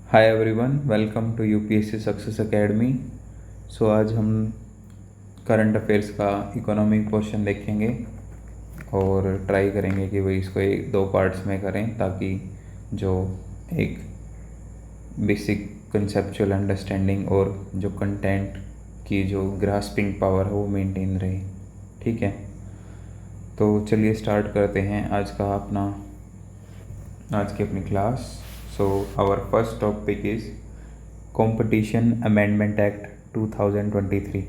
Hi everyone, welcome to UPSC success academy. So आज हम current affairs का economic portion देखेंगे और ट्राई करेंगे कि भाई इसको एक दो पार्ट्स में करें ताकि जो एक बेसिक कंसेप्चुअल अंडरस्टैंडिंग और जो कंटेंट की जो ग्रास्पिंग पावर है वो मेंटेन रहे। ठीक है, तो चलिए स्टार्ट करते हैं आज की अपनी class. So our first topic is Competition Amendment Act 2023।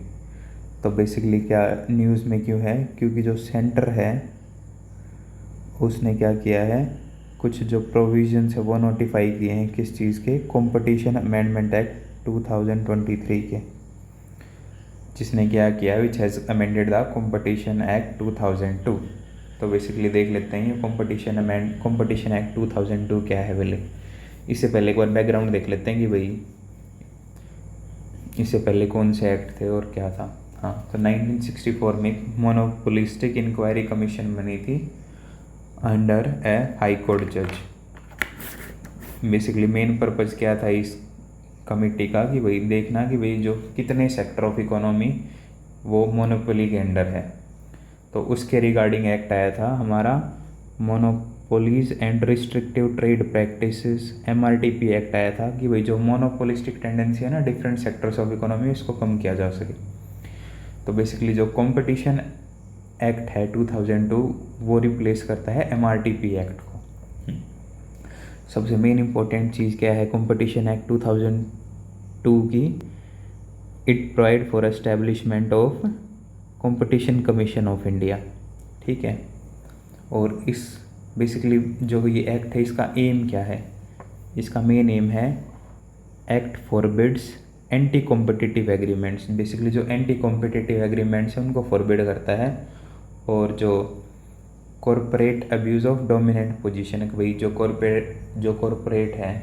तो बेसिकली क्या न्यूज़ में क्यों है, क्योंकि जो सेंटर है उसने क्या किया है, कुछ जो प्रोविजंस है वो नोटिफाई किए हैं किस चीज़ के, कॉम्पिटिशन अमेंडमेंट एक्ट 2023 के, जिसने क्या किया, which has amended the competition act 2002। तो बेसिकली देख लेते हैं ये कॉम्पिटिशन एक्ट 2002 क्या है पहले। इससे पहले एक बार बैकग्राउंड देख लेते हैं कि भाई इससे पहले कौन से एक्ट थे और क्या था। हाँ, तो 1964 में मोनोपोलिस्टिक इंक्वायरी कमीशन बनी थी अंडर ए हाई कोर्ट जज। बेसिकली मेन पर्पज़ क्या था इस कमिटी का कि भाई देखना कि भाई जो कितने सेक्टर ऑफ इकोनॉमी वो मोनोपोली के अंडर है। तो उसके रिगार्डिंग एक्ट आया था हमारा monopolies and restrictive trade practices, MRTP act आया था कि भाई जो मोनोपोलिस्टिक टेंडेंसी है ना डिफरेंट सेक्टर्स ऑफ इकोनॉमी, इसको कम किया जा सके। तो बेसिकली जो कंपटीशन एक्ट है 2002 वो रिप्लेस करता है MRTP एक्ट को। सबसे मेन इंपॉर्टेंट चीज़ क्या है कंपटीशन एक्ट 2002 की, it provide for establishment of competition commission of India. ठीक है, और इस बेसिकली जो ये एक्ट है इसका एम क्या है, इसका मेन एम है act forbids anti competitive agreements. Basically जो एंटी कॉम्पिटिटिव एग्रीमेंट्स हैं उनको फॉरबिड करता है, और जो corporate abuse of dominant position है, भाई जो कॉरपोरेट है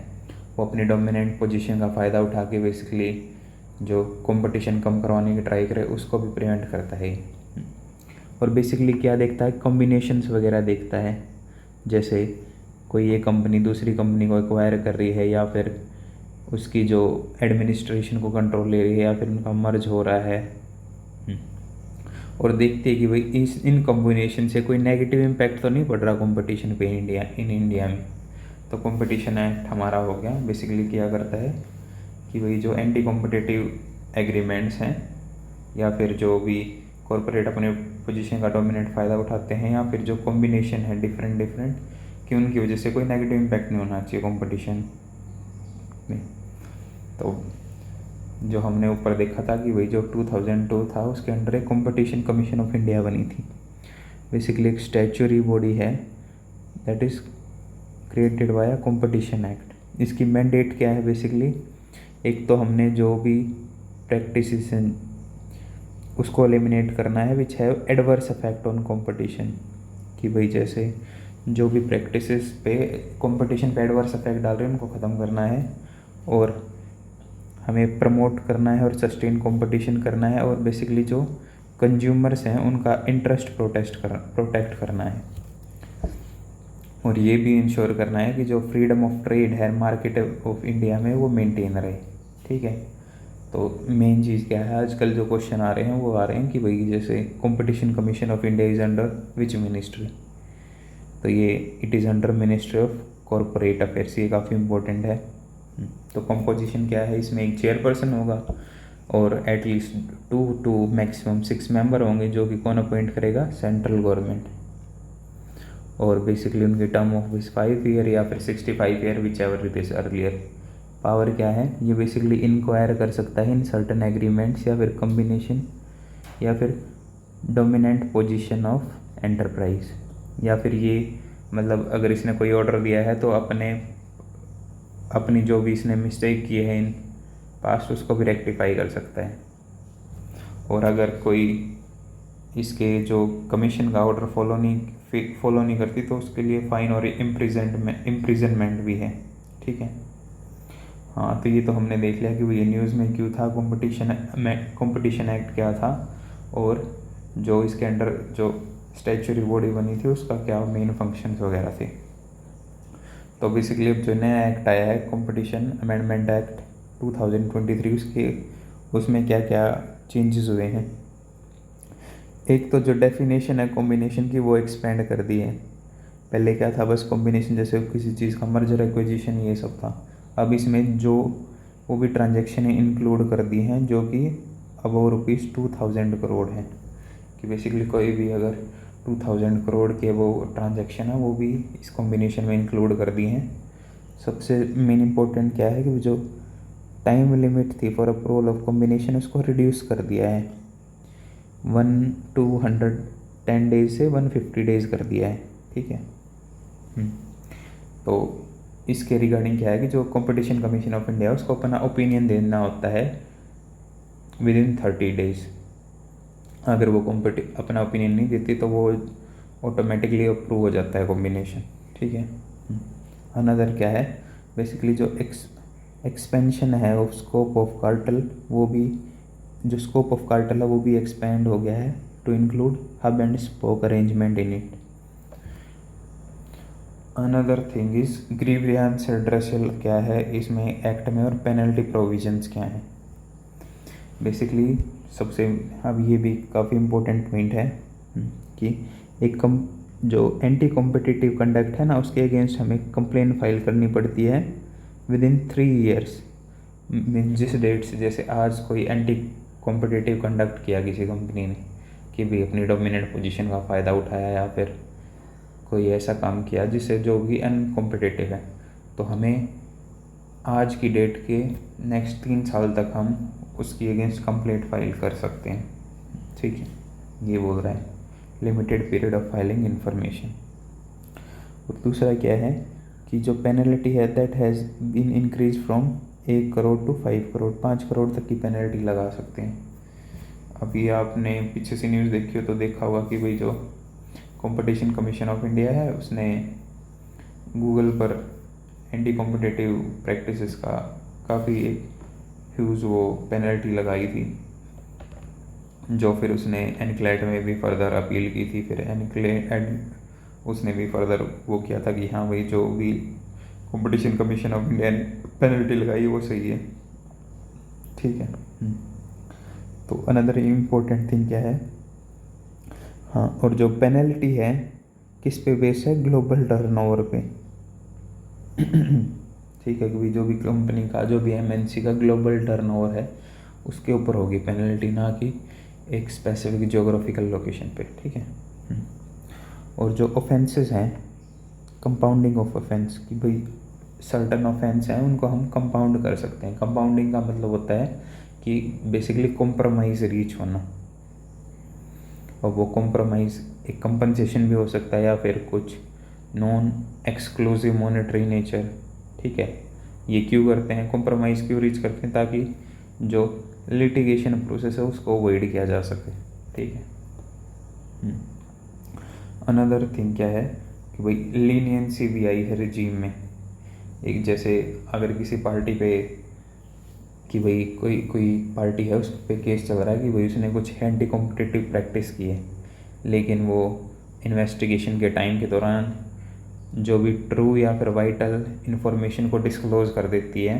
वो अपनी डोमिनेंट पोजीशन का फ़ायदा उठा के बेसिकली जो कंपटीशन कम करवाने की ट्राई करे उसको भी प्रिवेंट करता है। और बेसिकली क्या देखता है, कॉम्बिनेशंस वगैरह देखता है, जैसे कोई ये कंपनी दूसरी कंपनी को एक्वायर कर रही है या फिर उसकी जो एडमिनिस्ट्रेशन को कंट्रोल ले रही है या फिर उनका मर्ज हो रहा है, और देखते हैं कि भाई इन कॉम्बिनेशन से कोई नेगेटिव इम्पैक्ट तो नहीं पड़ रहा कंपटीशन पे इंडिया में। तो कंपटीशन एक्ट हमारा हो गया। बेसिकली क्या करता है कि भाई जो एंटी कॉम्पिटिटिव एग्रीमेंट्स हैं या फिर जो भी कॉरपोरेट अपने पोजीशन का डोमिनेंट फ़ायदा उठाते हैं या फिर जो कॉम्बिनेशन है डिफरेंट कि उनकी वजह से कोई नेगेटिव इम्पैक्ट नहीं होना चाहिए कंपटीशन में। तो जो हमने ऊपर देखा था कि भाई जो 2002 था उसके अंडर एक कंपटीशन कमीशन ऑफ इंडिया बनी थी। बेसिकली एक स्टैच्यूटरी बॉडी है that is created by a competition act. इसकी मैंडेट क्या है, बेसिकली एक तो हमने जो भी प्रैक्टिसेस हैं उसको एलिमिनेट करना है which have adverse effect on competition, कि भाई जैसे जो भी प्रैक्टिसेस पे कंपटीशन पे एडवर्स इफेक्ट डाल रहे हैं उनको ख़त्म करना है, और हमें प्रमोट करना है और सस्टेन कंपटीशन करना है, और बेसिकली जो कंज्यूमर्स हैं उनका इंटरेस्ट प्रोटेक्ट करना है, और ये भी इंश्योर करना है कि जो फ्रीडम ऑफ ट्रेड है मार्केट ऑफ इंडिया में वो मेंटेन रहे। ठीक है, तो मेन चीज़ क्या है, आजकल जो क्वेश्चन आ रहे हैं वो आ रहे हैं कि भाई जैसे competition commission of India is under which ministry, तो ये it is under ministry of corporate affairs. ये काफ़ी इंपॉर्टेंट है। तो कंपोजिशन क्या है, इसमें एक चेयरपर्सन होगा और एटलीस्ट 2 to मैक्सिमम 6 मेंबर होंगे जो कि कौन अपॉइंट करेगा, सेंट्रल गवर्नमेंट, और बेसिकली उनकी टर्म ऑफ ऑफिस 5 ईयर या फिर 65 year which ever it is earlier. Power क्या है, ये बेसिकली इंक्वायर कर सकता है इन सर्टन एग्रीमेंट्स या फिर कम्बिनेशन या फिर डोमिनेंट पोजीशन ऑफ एंटरप्राइज, या फिर ये मतलब अगर इसने कोई ऑर्डर दिया है तो अपनी जो भी इसने मिस्टेक की है इन पास्ट उसको भी रेक्टिफाई कर सकता है, और अगर कोई इसके जो कमीशन का ऑर्डर फॉलो नहीं करती तो उसके लिए फ़ाइन और इम्प्रिजनमेंट भी है। ठीक है, हाँ, तो ये तो हमने देख लिया कि वो ये न्यूज़ में क्यों था, कंपटीशन एक्ट क्या था, और जो इसके अंडर जो स्टैच्यूटरी बॉडी बनी थी उसका क्या मेन फंक्शंस वगैरह थे। तो बेसिकली अब जो नया एक्ट आया है कंपटीशन अमेंडमेंट एक्ट 2023, उसमें क्या क्या चेंजेस हुए हैं। एक तो जो डेफिनेशन है कॉम्बिनेशन की वो एक्सपेंड कर दी है। पहले क्या था, बस कॉम्बिनेशन जैसे किसी चीज़ का मर्जर एक्विजिशन ये सब था। अब इसमें जो वो भी ट्रांजेक्शन इंक्लूड कर दी हैं जो कि अबव ₹2000 करोड़ है, कि बेसिकली कोई भी अगर 2000 करोड़ के वो ट्रांजेक्शन है वो भी इस कॉम्बिनेशन में इंक्लूड कर दी हैं। सबसे मेन इम्पोर्टेंट क्या है कि जो टाइम लिमिट थी फॉर अप्रूवल ऑफ कॉम्बिनेशन उसको रिड्यूस कर दिया है, 110 डेज से 150 डेज कर दिया है। ठीक है। तो इसके रिगार्डिंग क्या है कि जो कंपटीशन कमीशन ऑफ इंडिया उसको अपना ओपिनियन देना होता है विदिन 30 डेज। अगर वो अपना ओपिनियन नहीं देती तो वो ऑटोमेटिकली अप्रूव हो जाता है कॉम्बिनेशन। ठीक है। अनदर क्या है, बेसिकली जो एक्सपेंशन है ऑफ स्कोप ऑफ कार्टेल, वो भी जो स्कोप ऑफ कार्टेल है वो भी एक्सपेंड हो गया है to include hub and spoke arrangement in it. Another thing is grievance redressal क्या है इसमें एक्ट में, और पेनल्टी प्रोविजंस क्या है। बेसिकली सबसे अब ये भी काफ़ी इम्पोर्टेंट पॉइंट है कि एक जो एंटी कॉम्पिटिटिव कंडक्ट है ना उसके अगेंस्ट हमें कंप्लेन फाइल करनी पड़ती है विदिन 3 ईयर्स। जिस डेट से, जैसे आज कोई एंटी कॉम्पिटिटिव कंडक्ट किया किसी कंपनी ने कि भी अपनी डोमिनेंट पोजीशन का फ़ायदा उठाया या फिर कोई ऐसा काम किया जिससे जो भी अनकॉम्पिटिटिव है, तो हमें आज की डेट के नेक्स्ट 3 साल तक हम उसकी अगेंस्ट कंप्लेंट फाइल कर सकते हैं। ठीक है, ये बोल रहा है limited period of filing information. और दूसरा क्या है कि जो पेनल्टी है that has been increase from 1 crore to 5 crore, 5 crore तक की पेनल्टी लगा सकते हैं। अभी आपने पीछे से न्यूज़ देखी हो तो देखा होगा कि भाई जो कंपटीशन कमीशन ऑफ इंडिया है उसने गूगल पर एंटी कॉम्पिटिटिव प्रैक्टिसेस का काफ़ी एक ह्यूज वो पेनल्टी लगाई थी, जो फिर उसने एनक्लेट में भी फर्दर अपील की थी। फिर एनक्लेट उसने भी फर्दर वो किया था कि हाँ भाई जो भी कंपटीशन कमीशन ऑफ इंडिया ने पेनल्टी लगाई वो सही है। ठीक है। तो अनदर इम्पोर्टेंट थिंग क्या है, हाँ, और जो पेनल्टी है किस पे बेस है, ग्लोबल टर्नओवर पे। ठीक है, क्योंकि जो भी कंपनी का जो भी एमएनसी का ग्लोबल टर्नओवर है उसके ऊपर होगी पेनल्टी, ना कि एक स्पेसिफिक ज्योग्राफिकल लोकेशन पे। ठीक है। और जो ऑफेंसेस हैं, कंपाउंडिंग ऑफ ऑफेंस, कि भाई सर्टन ऑफेंस हैं उनको हम कंपाउंड कर सकते हैं। कंपाउंडिंग का मतलब होता है कि बेसिकली कॉम्प्रोमाइज़ रीच होना, और वो कॉम्प्रोमाइज़ एक कंपनसेशन भी हो सकता है या फिर कुछ नॉन एक्सक्लूसिव मॉनेटरी नेचर। ठीक है, ये क्यों करते हैं, कॉम्प्रोमाइज़ क्यों रीच करते हैं, ताकि जो लिटिगेशन प्रोसेस है उसको अवॉइड किया जा सके। ठीक है। अनदर थिंग क्या है कि भाई लीनियंसी भी आई है रिजीम में। एक जैसे अगर किसी पार्टी पे कि भाई कोई कोई पार्टी है उस पर केस चल रहा है कि भाई उसने कुछ एंटी कॉम्पिटिटिव प्रैक्टिस की है, लेकिन वो इन्वेस्टिगेशन के टाइम के दौरान जो भी ट्रू या फिर वाइटल इन्फॉर्मेशन को डिस्क्लोज़ कर देती है,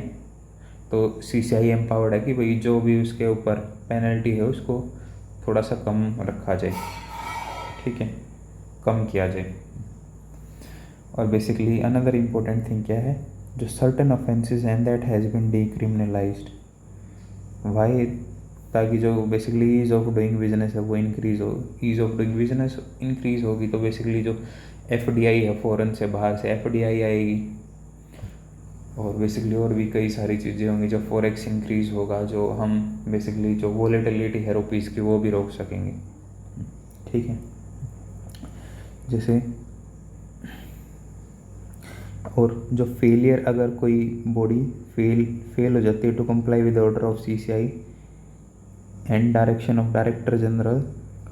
तो सीसीआई एम्पावर्ड है कि भाई जो भी उसके ऊपर पेनल्टी है उसको थोड़ा सा कम रखा जाए। ठीक है, कम किया जाए। और बेसिकली अनदर इम्पोर्टेंट थिंग क्या है, जो certain offences and that has been decriminalised. Why, ताकि जो basically ease of doing business है वो इंक्रीज़ हो। Ease of doing business increase होगी तो बेसिकली जो एफडीआई है, फॉरेन से बाहर से एफडीआई आएगी, और बेसिकली और भी कई सारी चीज़ें होंगी। जो फॉरेक्स इंक्रीज़ होगा, जो हम बेसिकली जो वॉलेटिलिटी है रुपीज़ की वो भी रोक सकेंगे। ठीक है, जैसे और जो फेलियर, अगर कोई बॉडी फेल हो जाती है to comply with order of CCI and direction of director general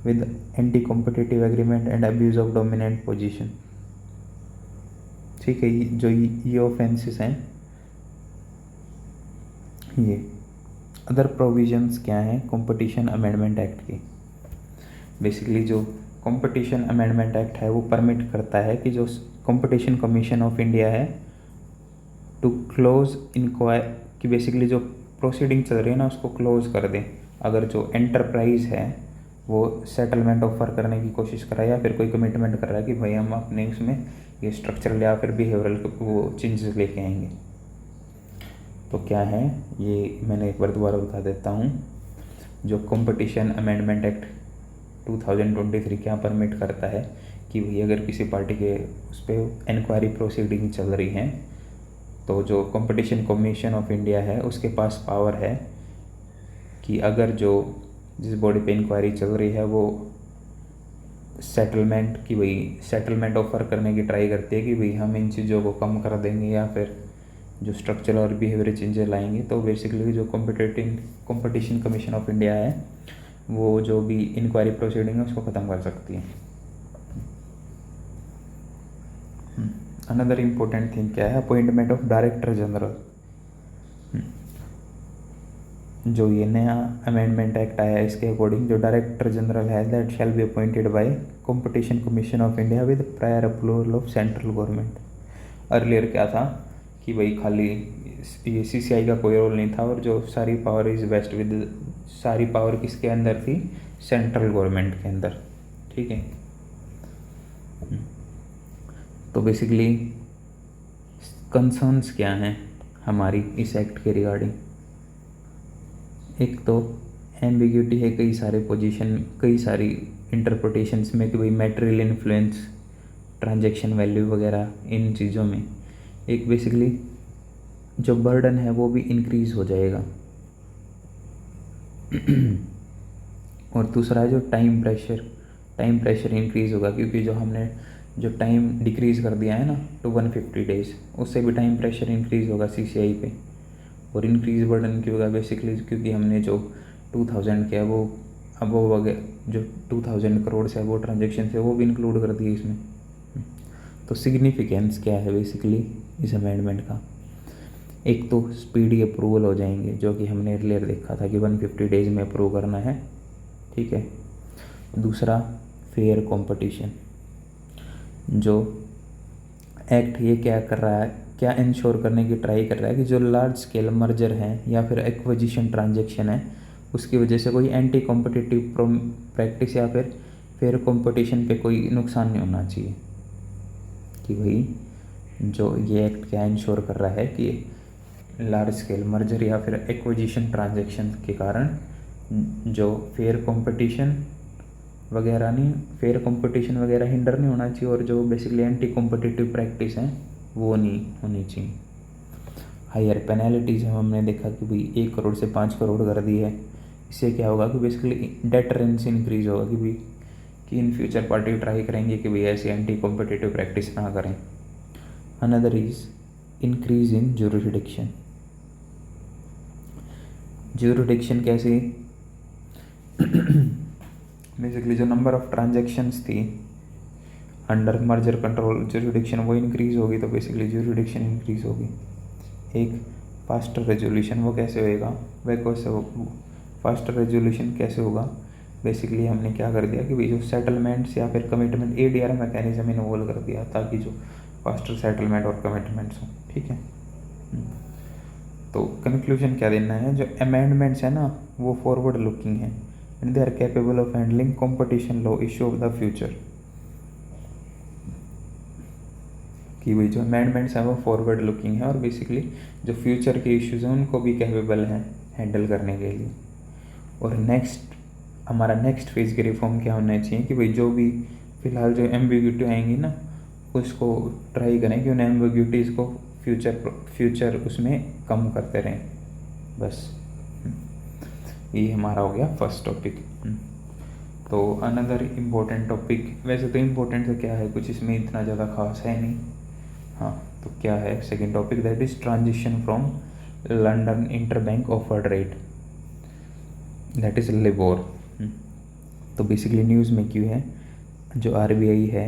with anti competitive agreement and abuse of dominant position. ठीक है, जो ये ऑफेंसेस हैं ये। अदर प्रोविजंस क्या हैं कंपटीशन अमेंडमेंट एक्ट की। बेसिकली जो कंपटीशन अमेंडमेंट एक्ट है वो परमिट करता है कि जो कंपटीशन कमीशन ऑफ इंडिया है टू क्लोज इंक्वायर कि बेसिकली जो प्रोसीडिंग चल रही है ना उसको क्लोज कर दें। अगर जो एंटरप्राइज है वो सेटलमेंट ऑफर करने की कोशिश कर रहा है या फिर कोई कमिटमेंट कर रहा है कि भाई हम अपने उसमें ये स्ट्रक्चरल या फिर बिहेवियरल वो चेंजेस लेके आएंगे, तो क्या है ये मैंने एक बार दोबारा बता देता हूँ। जो कंपटीशन अमेंडमेंट एक्ट 2023 क्या परमिट करता है कि भाई अगर किसी पार्टी के उस पर इंक्वायरी प्रोसीडिंग चल रही हैं तो जो कंपटीशन कमीशन ऑफ इंडिया है उसके पास पावर है कि अगर जो जिस बॉडी पे इंक्वायरी चल रही है वो सेटलमेंट की भाई सेटलमेंट ऑफर करने की ट्राई करती है कि भाई हम इन चीज़ों को कम कर देंगे या फिर जो स्ट्रक्चरल और बिहेवियर चेंजेस लाएंगे, तो बेसिकली जो कंपटीशन कमीशन ऑफ इंडिया है वो जो भी इंक्वायरी प्रोसीडिंग है उसको ख़त्म कर सकती है। अनदर इम्पोर्टेंट थिंग क्या है, अपॉइंटमेंट ऑफ डायरेक्टर जनरल। जो ये नया अमेंडमेंट एक्ट आया है इसके अकॉर्डिंग जो डायरेक्टर जनरल है that shall be appointed by competition commission of India with prior approval of central government. Earlier क्या था कि भाई खाली ये सीसीआई का कोई रोल नहीं था और जो सारी पावर इज वेस्ट विद सारी पावर किसके अंदर थी, सेंट्रल गवर्नमेंट के अंदर, ठीक है। तो बेसिकली कंसर्न्स क्या हैं हमारी इस एक्ट के रिगार्डिंग। एक तो एम्बिग्यूटी है कई सारे पोजीशन कई सारी इंटरप्रिटेशंस में कि भाई मैटेरियल इन्फ्लुएंस ट्रांजैक्शन वैल्यू वगैरह इन चीज़ों में। एक बेसिकली जो बर्डन है वो भी इंक्रीज हो जाएगा और दूसरा जो टाइम प्रेशर इंक्रीज होगा क्योंकि जो हमने जो टाइम डिक्रीज़ कर दिया है ना टू 150 डेज़, उससे भी टाइम प्रेशर इंक्रीज़ होगा सीसीआई पे। और इंक्रीज बर्डन क्यों होगा, बेसिकली क्योंकि हमने जो 2000 किया वो अब वो वगैरह जो 2000 करोड़ से वो ट्रांजेक्शन है वो भी इंक्लूड कर दिए इसमें। तो सिग्निफिकेंस क्या है बेसिकली इस अमेंडमेंट का, एक तो स्पीडी अप्रूवल हो जाएंगे जो कि हमने अर्लियर देखा था कि 150 डेज़ में अप्रूव करना है, ठीक है। दूसरा फेयर कंपटीशन। जो एक्ट ये क्या कर रहा है, क्या इंश्योर करने की ट्राई कर रहा है कि जो लार्ज स्केल मर्जर हैं या फिर एक्विजिशन ट्रांजैक्शन है उसकी वजह से कोई एंटी कॉम्पिटिटिव प्रैक्टिस या फिर फेयर कंपटीशन पे कोई नुकसान नहीं होना चाहिए। कि भाई जो ये एक्ट क्या इंश्योर कर रहा है कि लार्ज स्केल मर्जर या फिर एक्विजिशन ट्रांजैक्शन के कारण जो फेयर कंपटीशन वगैरह हिंडर नहीं होना चाहिए और जो बेसिकली एंटी कॉम्पिटिटिव प्रैक्टिस हैं वो नहीं होनी चाहिए। हायर पेनल्टीज़ हमने देखा कि भाई 1 करोड़ से 5 करोड़ कर दी है, इससे क्या होगा कि बेसिकली डेटरेंस इंक्रीज होगा कि भाई कि इन फ्यूचर पार्टी ट्राई करेंगे कि भाई ऐसी एंटी कॉम्पिटिटिव प्रैक्टिस ना करें। Another is increase in jurisdiction कैसे बेसिकली जो नंबर ऑफ ट्रांजैक्शंस थी अंडर मर्जर कंट्रोल ज्यूरिडिक्शन वो इंक्रीज़ होगी, तो बेसिकली ज्यूरिडिक्शन इंक्रीज़ होगी। एक फास्टर रेजोल्यूशन वो कैसे होएगा, फास्टर रेजोल्यूशन कैसे होगा, बेसिकली हमने क्या कर दिया कि भाई जो सेटलमेंट्स या फिर कमिटमेंट एडीआर मैकेनिज्म इन्वॉल्व कर दिया ताकि जो फास्टर सेटलमेंट और कमिटमेंट्स हों, ठीक है। तो कंक्लूजन क्या देना है, जो अमेंडमेंट्स है ना वो फॉरवर्ड लुकिंग है and they are capable of handling competition law issue of the future. कि भाई जो अमेंडमेंट्स हैं वो फॉरवर्ड लुकिंग है और बेसिकली जो फ्यूचर के इश्यूज़ हैं उनको भी कैपेबल हैं हैंडल करने के लिए। और हमारा नेक्स्ट फेज़ के रिफॉर्म क्या होना चाहिए कि भाई जो भी फ़िलहाल जो एम्बिग्यूटी आएंगी ना उसको ट्राई करें कि उन एम्बिग्यूटीज़ को फ्यूचर उसमें कम करते रहें, बस। ये हमारा हो गया फर्स्ट टॉपिक। तो अनदर इम्पोर्टेंट टॉपिक, वैसे तो इम्पोर्टेंट तो क्या है कुछ इसमें इतना ज़्यादा खास है नहीं, हाँ। तो क्या है second topic, that is transition from London interbank offered rate, that is LIBOR. तो बेसिकली न्यूज़ में क्यों है, जो आरबीआई है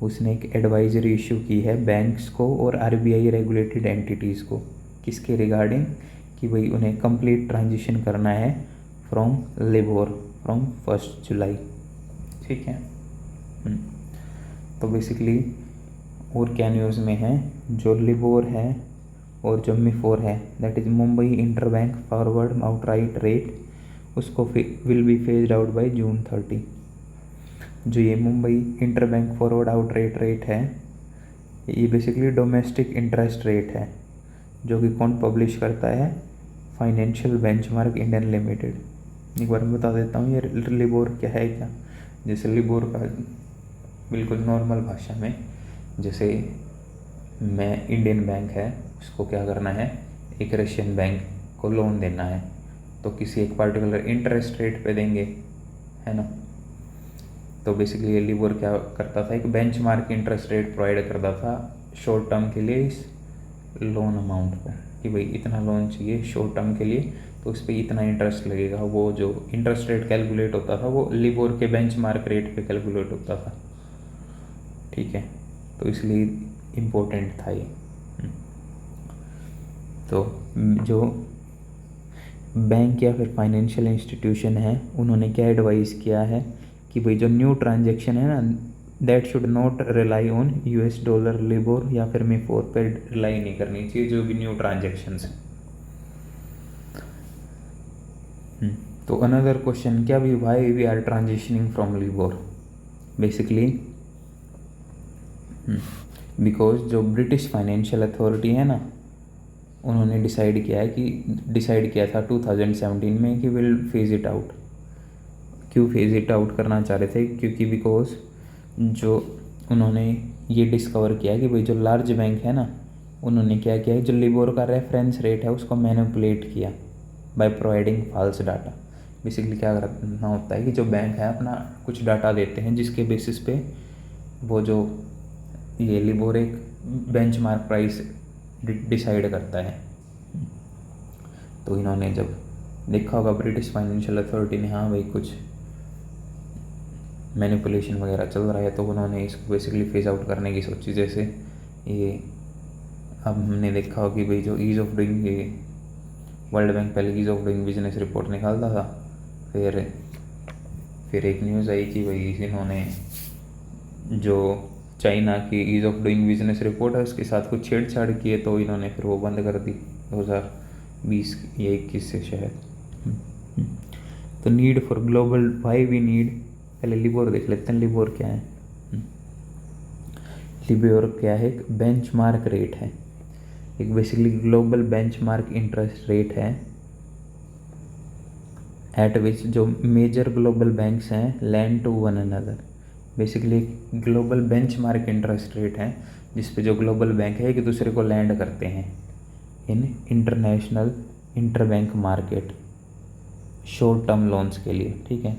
उसने एक एडवाइजरी इशू की है बैंक्स को और आरबीआई रेगुलेटेड एंटिटीज़ को, किसके रिगार्डिंग कि भाई उन्हें कंप्लीट ट्रांजिशन करना है फ्रॉम लिबोर फ्रॉम 1 जुलाई, ठीक है। तो बेसिकली और क्या न्यूज़ में है, जो लिबोर है और जो MI4 है that is Mumbai interbank forward outright rate, उसको will be phased out by June 30। जो ये Mumbai interbank forward outright rate है, ये बेसिकली डोमेस्टिक इंटरेस्ट रेट है, जो कि कौन पब्लिश करता है, फाइनेंशियल बेंचमार्क इंडियन लिमिटेड। एक बार मैं बता देता हूँ ये लिबोर क्या है क्या। जैसे लिबोर का बिल्कुल नॉर्मल भाषा में, जैसे मैं इंडियन बैंक है, उसको क्या करना है, एक रशियन बैंक को लोन देना है, तो किसी एक पार्टिकुलर इंटरेस्ट रेट पे देंगे, है ना। तो बेसिकली ये लिबोर क्या करता था, एक बेंचमार्क इंटरेस्ट रेट प्रोवाइड करता था शॉर्ट टर्म के लिए इस लोन अमाउंट को, कि भाई इतना लोन चाहिए शॉर्ट टर्म के लिए, तो उस पर इतना इंटरेस्ट लगेगा। वो जो इंटरेस्ट रेट कैलकुलेट होता था वो लिबोर के बेंचमार्क रेट पे कैलकुलेट होता था, ठीक है। तो इसलिए इम्पोर्टेंट था ये। तो जो बैंक या फिर फाइनेंशियल इंस्टीट्यूशन है, उन्होंने क्या एडवाइस किया है कि भाई जो न्यू ट्रांजैक्शन है ना, that should not rely on US dollar LIBOR या फिर MI4 पे रिलाई नहीं करनी चाहिए जो भी न्यू ट्रांजेक्शन्स है। तो अनदर क्वेश्चन क्या भी, why we are transitioning from LIBOR, basically because जो ब्रिटिश फाइनेंशियल अथॉरिटी है ना, उन्होंने डिसाइड किया था 2017 में कि विल फेज इट आउट। क्यों फेज इट आउट करना चाह रहे थे, क्योंकि बिकॉज जो उन्होंने ये डिस्कवर किया कि भाई जो लार्ज बैंक है ना, उन्होंने क्या किया है, जो लिबोर का रेफरेंस रेट है उसको मैनिपुलेट किया by providing false data. Basically क्या करना होता है कि जो बैंक है अपना कुछ डाटा देते हैं, जिसके बेसिस पे वो जो ये लिबोर एक बेंचमार्क प्राइस डिसाइड करता है। तो इन्होंने जब देखा होगा ब्रिटिश फाइनेंशियल अथॉरिटी ने, हाँ भाई कुछ मैनिपुलेशन वगैरह चल रहा है, तो उन्होंने इसको बेसिकली फेज आउट करने की सोची। जैसे ये अब हमने देखा हो कि भाई जो ईज़ ऑफ डूइंग, ये वर्ल्ड बैंक पहले ease of doing business report निकालता था, फिर एक न्यूज़ आई कि भाई इन्होंने जो चाइना की ease of doing business report है उसके साथ कुछ छेड़छाड़ किए, तो इन्होंने फिर वो बंद कर दी 2020 या 21 से शायद। तो need for global, why we need, पहले लिबोर देख लेते हैं। लिबोर क्या है, लिबोर क्या है, एक बेंचमार्क रेट है, एक basically global benchmark interest rate है, एट विच जो मेजर ग्लोबल बैंक्स हैं lend to one another. Basically global benchmark interest rate है जिस पे जो ग्लोबल बैंक है एक दूसरे को लैंड करते हैं in international interbank market short term loans के लिए, ठीक है।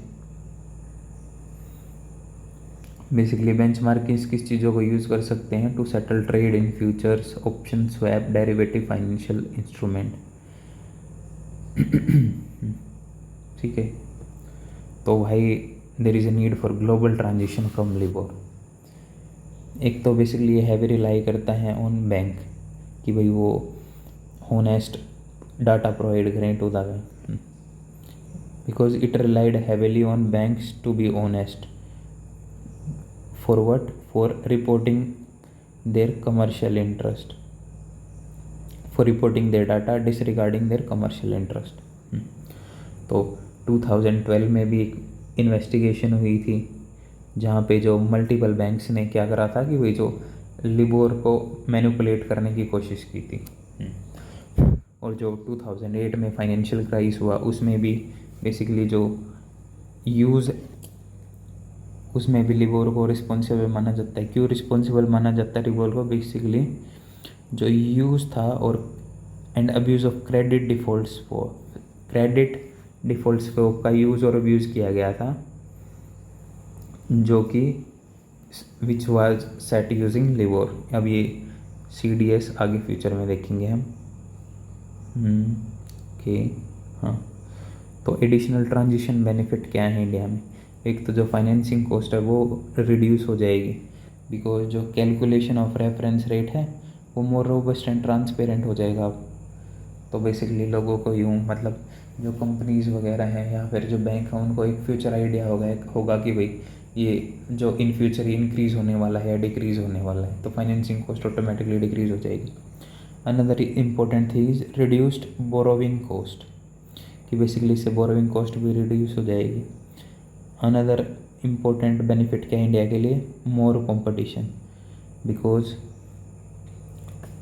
बेसिकली बेंचमार्क किस चीज़ों को यूज़ कर सकते हैं, to settle trade in futures, option, swap, derivative financial instrument, ठीक है। तो भाई there is a need for global transition from LIBOR. एक तो बेसिकली ये हैवी रिलाई करता है ऑन बैंक कि भाई वो होनेस्ट डाटा प्रोवाइड करें to the bank, because it relied heavily on banks to be honest for what, for reporting their commercial interest, for reporting their data disregarding their commercial interest. तो 2012 में भी एक investigation हुई थी जहाँ पे जो मल्टीपल बैंक्स ने क्या करा था कि वही जो लिबोर को मैनिपुलेट करने की कोशिश की थी। और जो 2008 में फाइनेंशियल क्राइसिस हुआ उसमें भी बेसिकली जो यूज़, उसमें भी लिबोर को रिस्पॉन्सिबल माना जाता है। क्यों रिस्पॉन्सिबल माना जाता है लिबोर को, बेसिकली जो यूज़ था और and abuse of credit defaults का यूज़ और अब्यूज़ किया गया था, जो कि which was set using LIBOR. अब ये CDS आगे फ्यूचर में देखेंगे हम, ओके। हाँ, तो एडिशनल ट्रांजिशन बेनिफिट क्या है इंडिया में, एक तो जो फाइनेंसिंग कॉस्ट है वो रिड्यूस हो जाएगी, बिकॉज जो कैलकुलेशन ऑफ रेफरेंस रेट है वो मोर रोबस्ट एंड ट्रांसपेरेंट हो जाएगा अब। तो बेसिकली लोगों को यूँ, मतलब जो कंपनीज़ वगैरह हैं या फिर जो बैंक हैं उनको एक फ्यूचर आइडिया होगा कि भाई ये जो इन फ्यूचर इंक्रीज़ होने वाला है या डिक्रीज़ होने वाला है, तो फाइनेंसिंग कॉस्ट ऑटोमेटिकली डिक्रीज़ हो जाएगी। Another important thing is reduced borrowing cost, कि बेसिकली इससे बोरोविंग कॉस्ट भी रिड्यूस हो जाएगी। अनदर इम्पोर्टेंट बेनिफिट क्या है इंडिया के लिए, मोर कंपटीशन, बिकॉज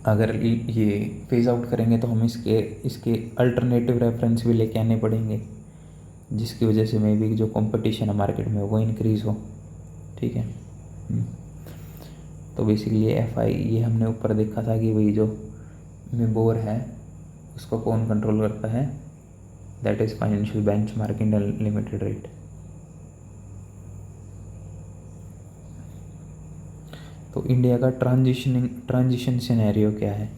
अगर ये फेज आउट करेंगे तो हम इसके अल्टरनेटिव रेफरेंस भी लेके आने पड़ेंगे, जिसकी वजह से मे भी जो कंपटीशन है मार्केट में वो इंक्रीज़ हो। ठीक है। तो बेसिकली एफआई ये हमने ऊपर देखा था कि वही जो मिबोर है उसको कौन कंट्रोल करता है, that is financial benchmarking limited rate. तो इंडिया का ट्रांजिशन सिनेरियो क्या है,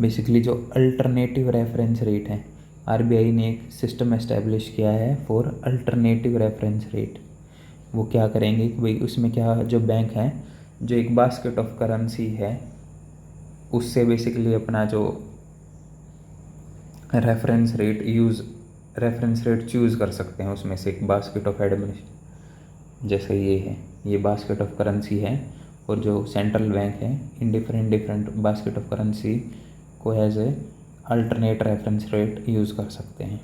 बेसिकली जो अल्टरनेटिव रेफरेंस रेट है, आरबीआई ने एक सिस्टम एस्टेब्लिश किया है फॉर अल्टरनेटिव रेफरेंस रेट। वो क्या करेंगे कि भाई उसमें क्या, जो बैंक है जो एक बास्केट ऑफ करेंसी है उससे बेसिकली अपना जो रेफरेंस रेट चूज़ कर सकते हैं, उसमें से एक बास्केट ऑफ एडमिनिस्ट्रेशन, जैसे ये है, ये बास्केट ऑफ करेंसी है और जो सेंट्रल बैंक है in different basket of currency को as a alternate reference rate use कर सकते हैं।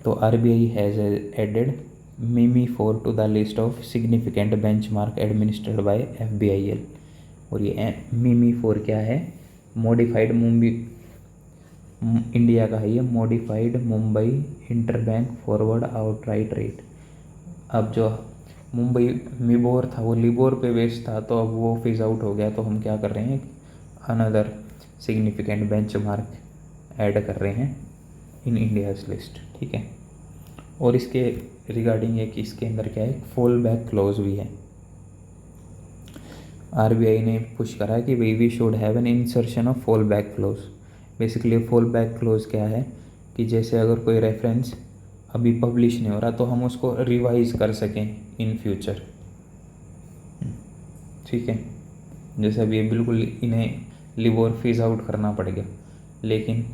तो आरबीआई हैज़ एडेड मिमी 4 to the list of significant benchmark administered by FBIL. और ये मिमी 4 क्या है, मॉडिफाइड मुंबई, इंडिया का है ये, modified Mumbai interbank forward outright rate. अब जो मुंबई मिबोर था वो लिबोर पे बेस्ड था, तो अब वो फेज आउट हो गया, तो हम क्या कर रहे हैं, अनदर सिग्निफिकेंट बेंचमार्क ऐड कर रहे हैं इन इंडियाज लिस्ट। ठीक है। और इसके रिगार्डिंग एक इसके अंदर क्या है, फॉल बैक क्लॉज भी है। आरबीआई ने पुश करा है कि we should have an insertion of fallback clause. Basically fallback clause क्या है कि जैसे अगर कोई रेफरेंस अभी पब्लिश नहीं हो रहा तो हम उसको रिवाइज कर सकें इन फ्यूचर। ठीक है। जैसे अभी बिल्कुल इन्हें लिबोर फेज आउट करना पड़ेगा, लेकिन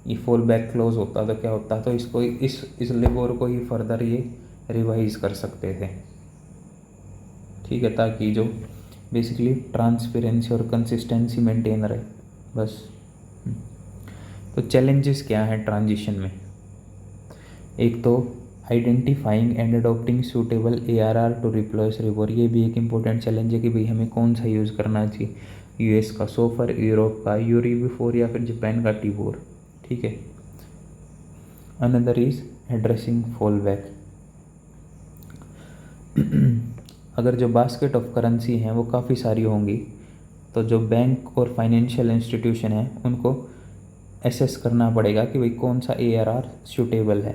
ये फॉल बैक क्लोज होता तो क्या होता, तो इसको इस लिबोर को ही फर्दर ये रिवाइज कर सकते थे। ठीक है, ताकि जो बेसिकली ट्रांसपेरेंसी और कंसिस्टेंसी मेंटेन रहे बस। तो चैलेंजेस क्या हैं ट्रांजिशन में, एक तो identifying and adopting suitable ARR to replace LIBOR, ये भी एक इम्पोर्टेंट चैलेंज है कि भाई हमें कौन सा यूज़ करना चाहिए, यूएस का सोफर, यूरोप का यूरिबोर या फिर जापान का टीबोर। ठीक है। Another is addressing fall back. अगर जो बास्केट ऑफ करेंसी हैं वो काफ़ी सारी होंगी तो जो बैंक और फाइनेंशियल इंस्टीट्यूशन है उनको एसेस करना पड़ेगा कि भाई कौन सा ARR सूटेबल है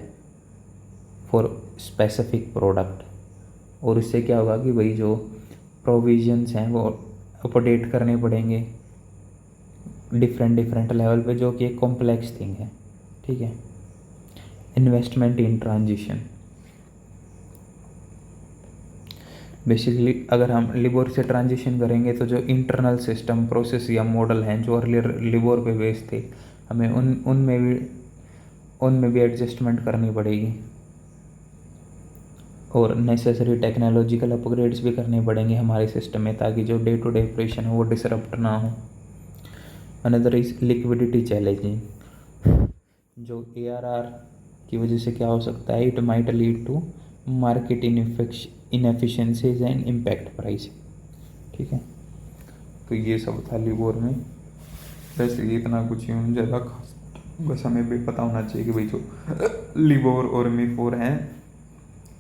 फॉर स्पेसिफिक प्रोडक्ट। और इससे क्या होगा कि भाई जो प्रोविजंस हैं वो अपडेट करने पड़ेंगे डिफरेंट लेवल पे, जो कि एक कॉम्प्लेक्स थिंग है। ठीक है। इन्वेस्टमेंट इन ट्रांजिशन, बेसिकली अगर हम लिबोर से ट्रांजिशन करेंगे तो जो इंटरनल सिस्टम प्रोसेस या मॉडल हैं जो अर्लियर लिबोर पे बेस्ड थे, हमें उनमें भी एडजस्टमेंट करनी पड़ेगी और नेसेसरी टेक्नोलॉजिकल अपग्रेड्स भी करने पड़ेंगे हमारे सिस्टम में, ताकि जो डे टू डे ऑपरेशन हो वो डिसरप्ट ना हो। अनदर इज लिक्विडिटी चैलेंजिंग, जो ARR की वजह से क्या हो सकता है, it might lead to market inefficiencies and impact price. ठीक है। तो ये सब था लिबोर में। वैसे इतना कुछ यूँ ज़्यादा खास, बस हमें भी पता होना चाहिए कि भाई जो लिबोर और मिफोर हैं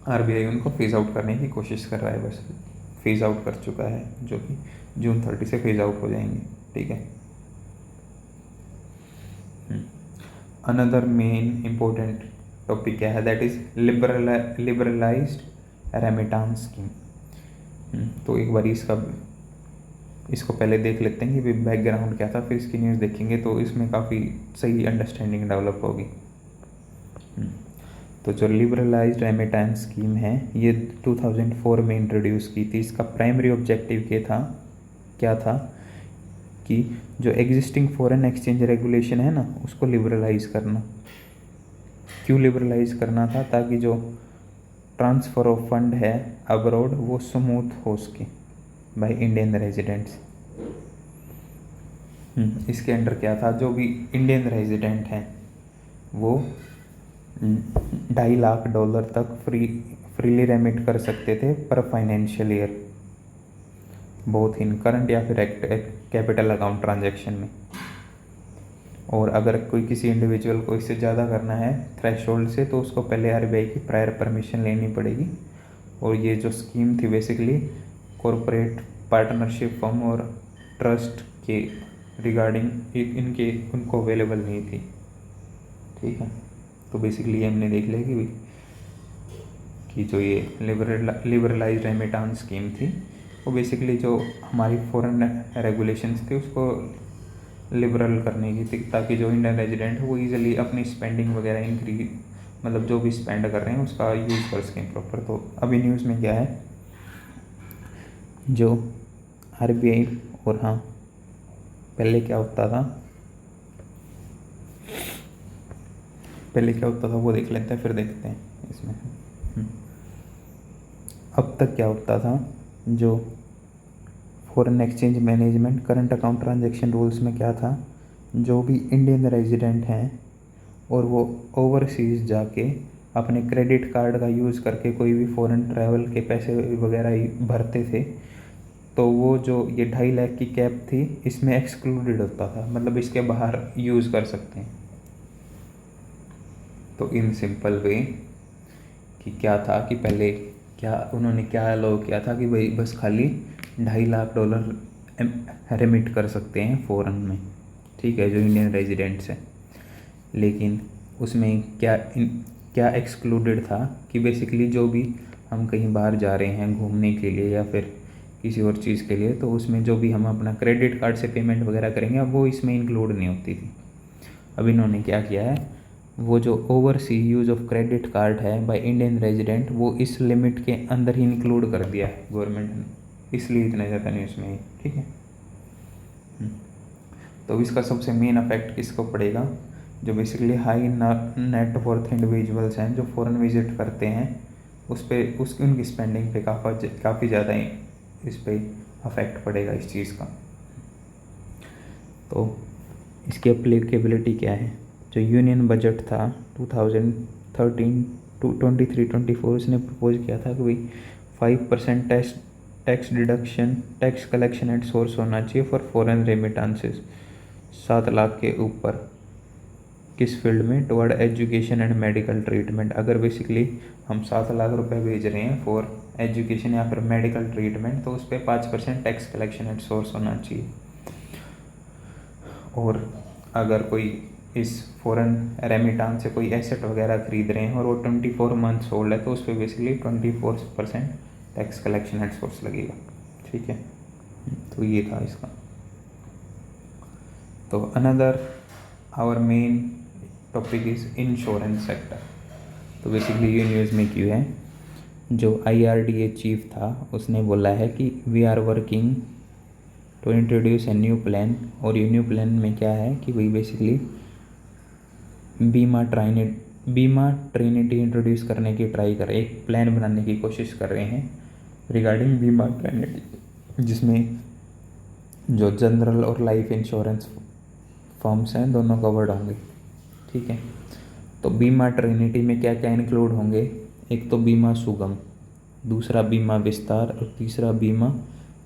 आरबीआई उनको फेज आउट करने की कोशिश कर रहा है, बस फेज आउट कर चुका है, जो कि जून 30 से फेज आउट हो जाएंगे। ठीक है। अनदर मेन इम्पोर्टेंट टॉपिक क्या है, that is liberalised remittance scheme. तो एक बार इसको पहले देख लेते हैं कि बैकग्राउंड क्या था, फिर इसकी न्यूज़ देखेंगे तो इसमें काफ़ी सही अंडरस्टैंडिंग डेवलप होगी। तो जो लिबरलाइज्ड रेमिटेंस स्कीम है ये 2004 में इंट्रोड्यूस की थी। इसका प्राइमरी ऑब्जेक्टिव क्या था कि जो एग्जिस्टिंग फॉरेन एक्सचेंज रेगुलेशन है ना उसको लिबरलाइज करना। क्यों लिबरलाइज करना था, ताकि जो ट्रांसफ़र ऑफ फंड है अब्रॉड वो स्मूथ हो सके बाय इंडियन रेजिडेंट्स। इसके अंडर क्या था, जो भी इंडियन रेजिडेंट हैं वो $2.5 लाख तक फ्रीली रेमिट कर सकते थे पर financial year, both in current या फिर कैपिटल अकाउंट ट्रांजैक्शन में। और अगर कोई किसी इंडिविजुअल को इससे ज़्यादा करना है थ्रेशोल्ड से, तो उसको पहले आरबीआई की प्रायर परमिशन लेनी पड़ेगी। और ये जो स्कीम थी बेसिकली कॉरपोरेट पार्टनरशिप फर्म और ट्रस्ट के रिगार्डिंग इनके उनको अवेलेबल नहीं थी। ठीक है, तो बेसिकली हमने देख लिया कि जो ये लिबरलाइज रेमिटांस स्कीम थी वो बेसिकली जो हमारी फॉरेन रेगुलेशंस थे उसको लिबरल करने की थी, ताकि जो इंडियन रेजिडेंट है वो इजीली अपनी स्पेंडिंग वगैरह इंक्रीज, मतलब जो भी स्पेंड कर रहे हैं उसका यूज़ कर सकें प्रॉपर। तो अभी न्यूज़ में क्या है, जो आरबीआई और हाँ पहले क्या होता था वो देख लेते हैं, फिर देखते हैं इसमें। अब तक क्या होता था, जो foreign exchange management current account transaction rules में क्या था, जो भी इंडियन रेजिडेंट हैं और वो ओवरसीज़ जाके अपने क्रेडिट कार्ड का यूज़ करके कोई भी फॉरेन ट्रैवल के पैसे वगैरह भरते थे, तो वो जो ये 2.5 लाख की कैप थी इसमें एक्सक्लूडेड होता था, मतलब इसके बाहर यूज़ कर सकते हैं। तो इन सिंपल वे कि क्या था कि पहले उन्होंने क्या अलाउ किया था कि भाई बस खाली $2.5 लाख रेमिट कर सकते हैं फ़ॉरेन में, ठीक है, जो इंडियन रेजिडेंट्स हैं। लेकिन उसमें क्या एक्सक्लूडेड था कि बेसिकली जो भी हम कहीं बाहर जा रहे हैं घूमने के लिए या फिर किसी और चीज़ के लिए, तो उसमें जो भी हम अपना क्रेडिट कार्ड से पेमेंट वगैरह करेंगे अब वो इसमें इंक्लूड नहीं होती थी। अब इन्होंने क्या किया है, वो जो oversee use of credit card है बाय इंडियन रेजिडेंट वो इस लिमिट के अंदर ही इंक्लूड कर दिया है गवर्नमेंट ने, इसलिए इतना ज़्यादा न्यूज़ में। ठीक है, तो इसका सबसे मेन इफेक्ट किसको पड़ेगा, जो basically high net worth individuals हैं जो फॉरेन विजिट करते हैं, उनकी स्पेंडिंग पे काफ़ी ज़्यादा इस पे अफेक्ट पड़ेगा इस चीज़ का। तो इसकी एप्लीकेबिलिटी क्या है, जो यूनियन बजट था 2013 टू 23-24 उसने प्रपोज किया था कि भाई 5% tax deduction tax collection at source होना चाहिए फॉर फॉरेन रेमिटांसेस 7 लाख के ऊपर, किस फील्ड में, toward education and medical treatment. अगर बेसिकली हम 7 लाख रुपए भेज रहे हैं फॉर एजुकेशन या फिर मेडिकल ट्रीटमेंट, तो उस पर 5% टैक्स कलेक्शन एट सोर्स होना चाहिए। और अगर कोई इस फॉरेन रेमिटांस से कोई एसेट वगैरह खरीद रहे हैं और वो 24 मंथ्स ओल्ड है, तो उस पर basically 24% tax collection at source लगेगा। ठीक है, तो ये था इसका। तो another our main topic is insurance sector. तो बेसिकली ये न्यूज़ में क्यों है, जो IRDA चीफ था उसने बोला है कि we are working to introduce a new plan. और ये न्यू प्लान में क्या है कि वही बेसिकली बीमा ट्रिनिटी इंट्रोड्यूस करने की ट्राई कर रहे, एक प्लान बनाने की कोशिश कर रहे हैं रिगार्डिंग बीमा ट्रिनिटी, जिसमें जो जनरल और लाइफ इंश्योरेंस फर्म्स हैं दोनों कवर्ड होंगे। ठीक है, तो बीमा ट्रिनिटी में क्या क्या इंक्लूड होंगे, एक तो बीमा सुगम, दूसरा बीमा विस्तार और तीसरा बीमा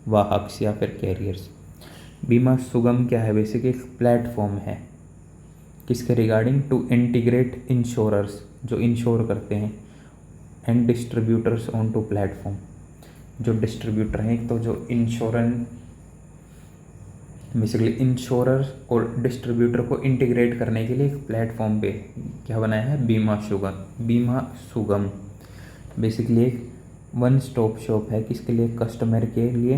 वाहक या फिर कैरियर्स। बीमा सुगम क्या है, बेसिकली एक प्लेटफॉर्म है किसके रिगार्डिंग, टू इंटीग्रेट इंश्योरर्स जो इंश्योर करते हैं and distributors on to platform. जो डिस्ट्रीब्यूटर हैं, एक तो जो बेसिकली इंश्योरर और डिस्ट्रीब्यूटर को इंटीग्रेट करने के लिए एक प्लेटफॉर्म पे क्या बनाया है, बीमा सुगम बेसिकली एक वन स्टॉप शॉप है किसके लिए, कस्टमर के लिए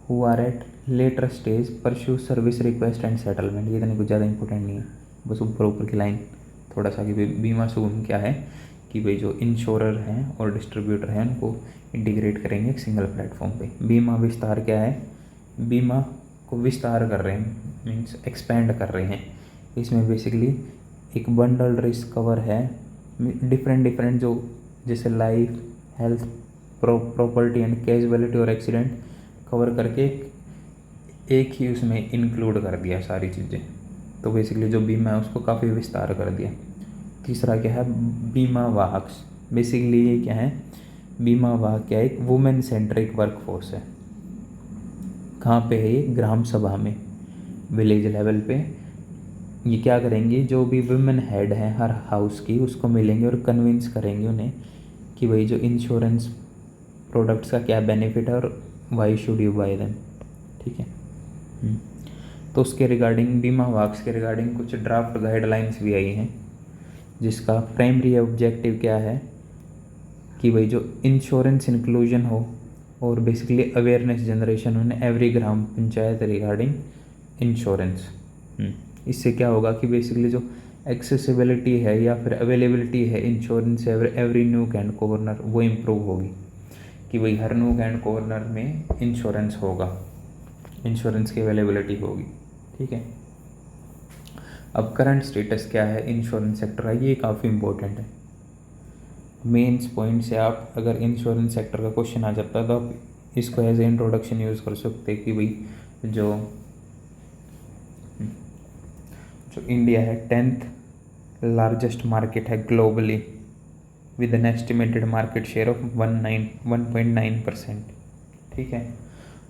who are at later stage pursue service request and settlement. ये इतनी कुछ ज़्यादा इंपॉर्टेंट नहीं है, बस ऊपर की लाइन थोड़ा सा कि बीमा सुगम क्या है कि भाई जो इंश्योरर हैं और डिस्ट्रीब्यूटर हैं उनको इंटीग्रेट करेंगे एक सिंगल प्लेटफॉर्म पे। बीमा विस्तार क्या है, बीमा को विस्तार कर रहे हैं, मीन्स एक्सपेंड कर रहे हैं। इसमें बेसिकली एक बंडल रिस्क कवर है, डिफरेंट जो जैसे life, health, property and casualty और एक्सीडेंट कवर करके एक ही उसमें इंक्लूड कर दिया सारी चीज़ें। तो बेसिकली जो बीमा है उसको काफ़ी विस्तार कर दिया। तीसरा क्या है, बीमा वाहक। बेसिकली ये क्या है, बीमा वाहक क्या है, एक वुमेन सेंट्रिक वर्कफोर्स है। कहाँ पे है ये, ग्राम सभा में, विलेज लेवल पे। ये क्या करेंगे, जो भी वुमेन हेड है हर हाउस की, उसको मिलेंगे और कन्विंस करेंगे उन्हें कि भाई जो इंश्योरेंस प्रोडक्ट्स का क्या बेनिफिट है और why should you bye them. ठीक है। तो उसके रिगार्डिंग, बीमा वाक्स के रिगार्डिंग कुछ ड्राफ्ट गाइडलाइंस भी आई हैं, जिसका प्राइमरी ऑब्जेक्टिव क्या है कि भाई जो इंश्योरेंस इंक्लूजन हो और बेसिकली अवेयरनेस जनरेशन हो एवरी ग्राम पंचायत रिगार्डिंग इंश्योरेंस। इससे क्या होगा कि बेसिकली जो एक्सेसिबिलिटी है या फिर अवेलेबिलिटी है insurance every nook and corner, वो इम्प्रूव होगी कि भाई हर नूक एंड कॉर्नर में इंश्योरेंस होगा, इंश्योरेंस की अवेलेबिलिटी होगी। ठीक है। अब करंट स्टेटस क्या है इंश्योरेंस सेक्टर का, ये काफ़ी इंपॉर्टेंट है। मेंस पॉइंट से आप अगर इंश्योरेंस सेक्टर का क्वेश्चन आ जाता है तो आप इसको एज ए इंट्रोडक्शन यूज़ कर सकते हैं कि भाई जो इंडिया है 10th लार्जेस्ट मार्केट है globally with an estimated market share of 1.9%। ठीक है।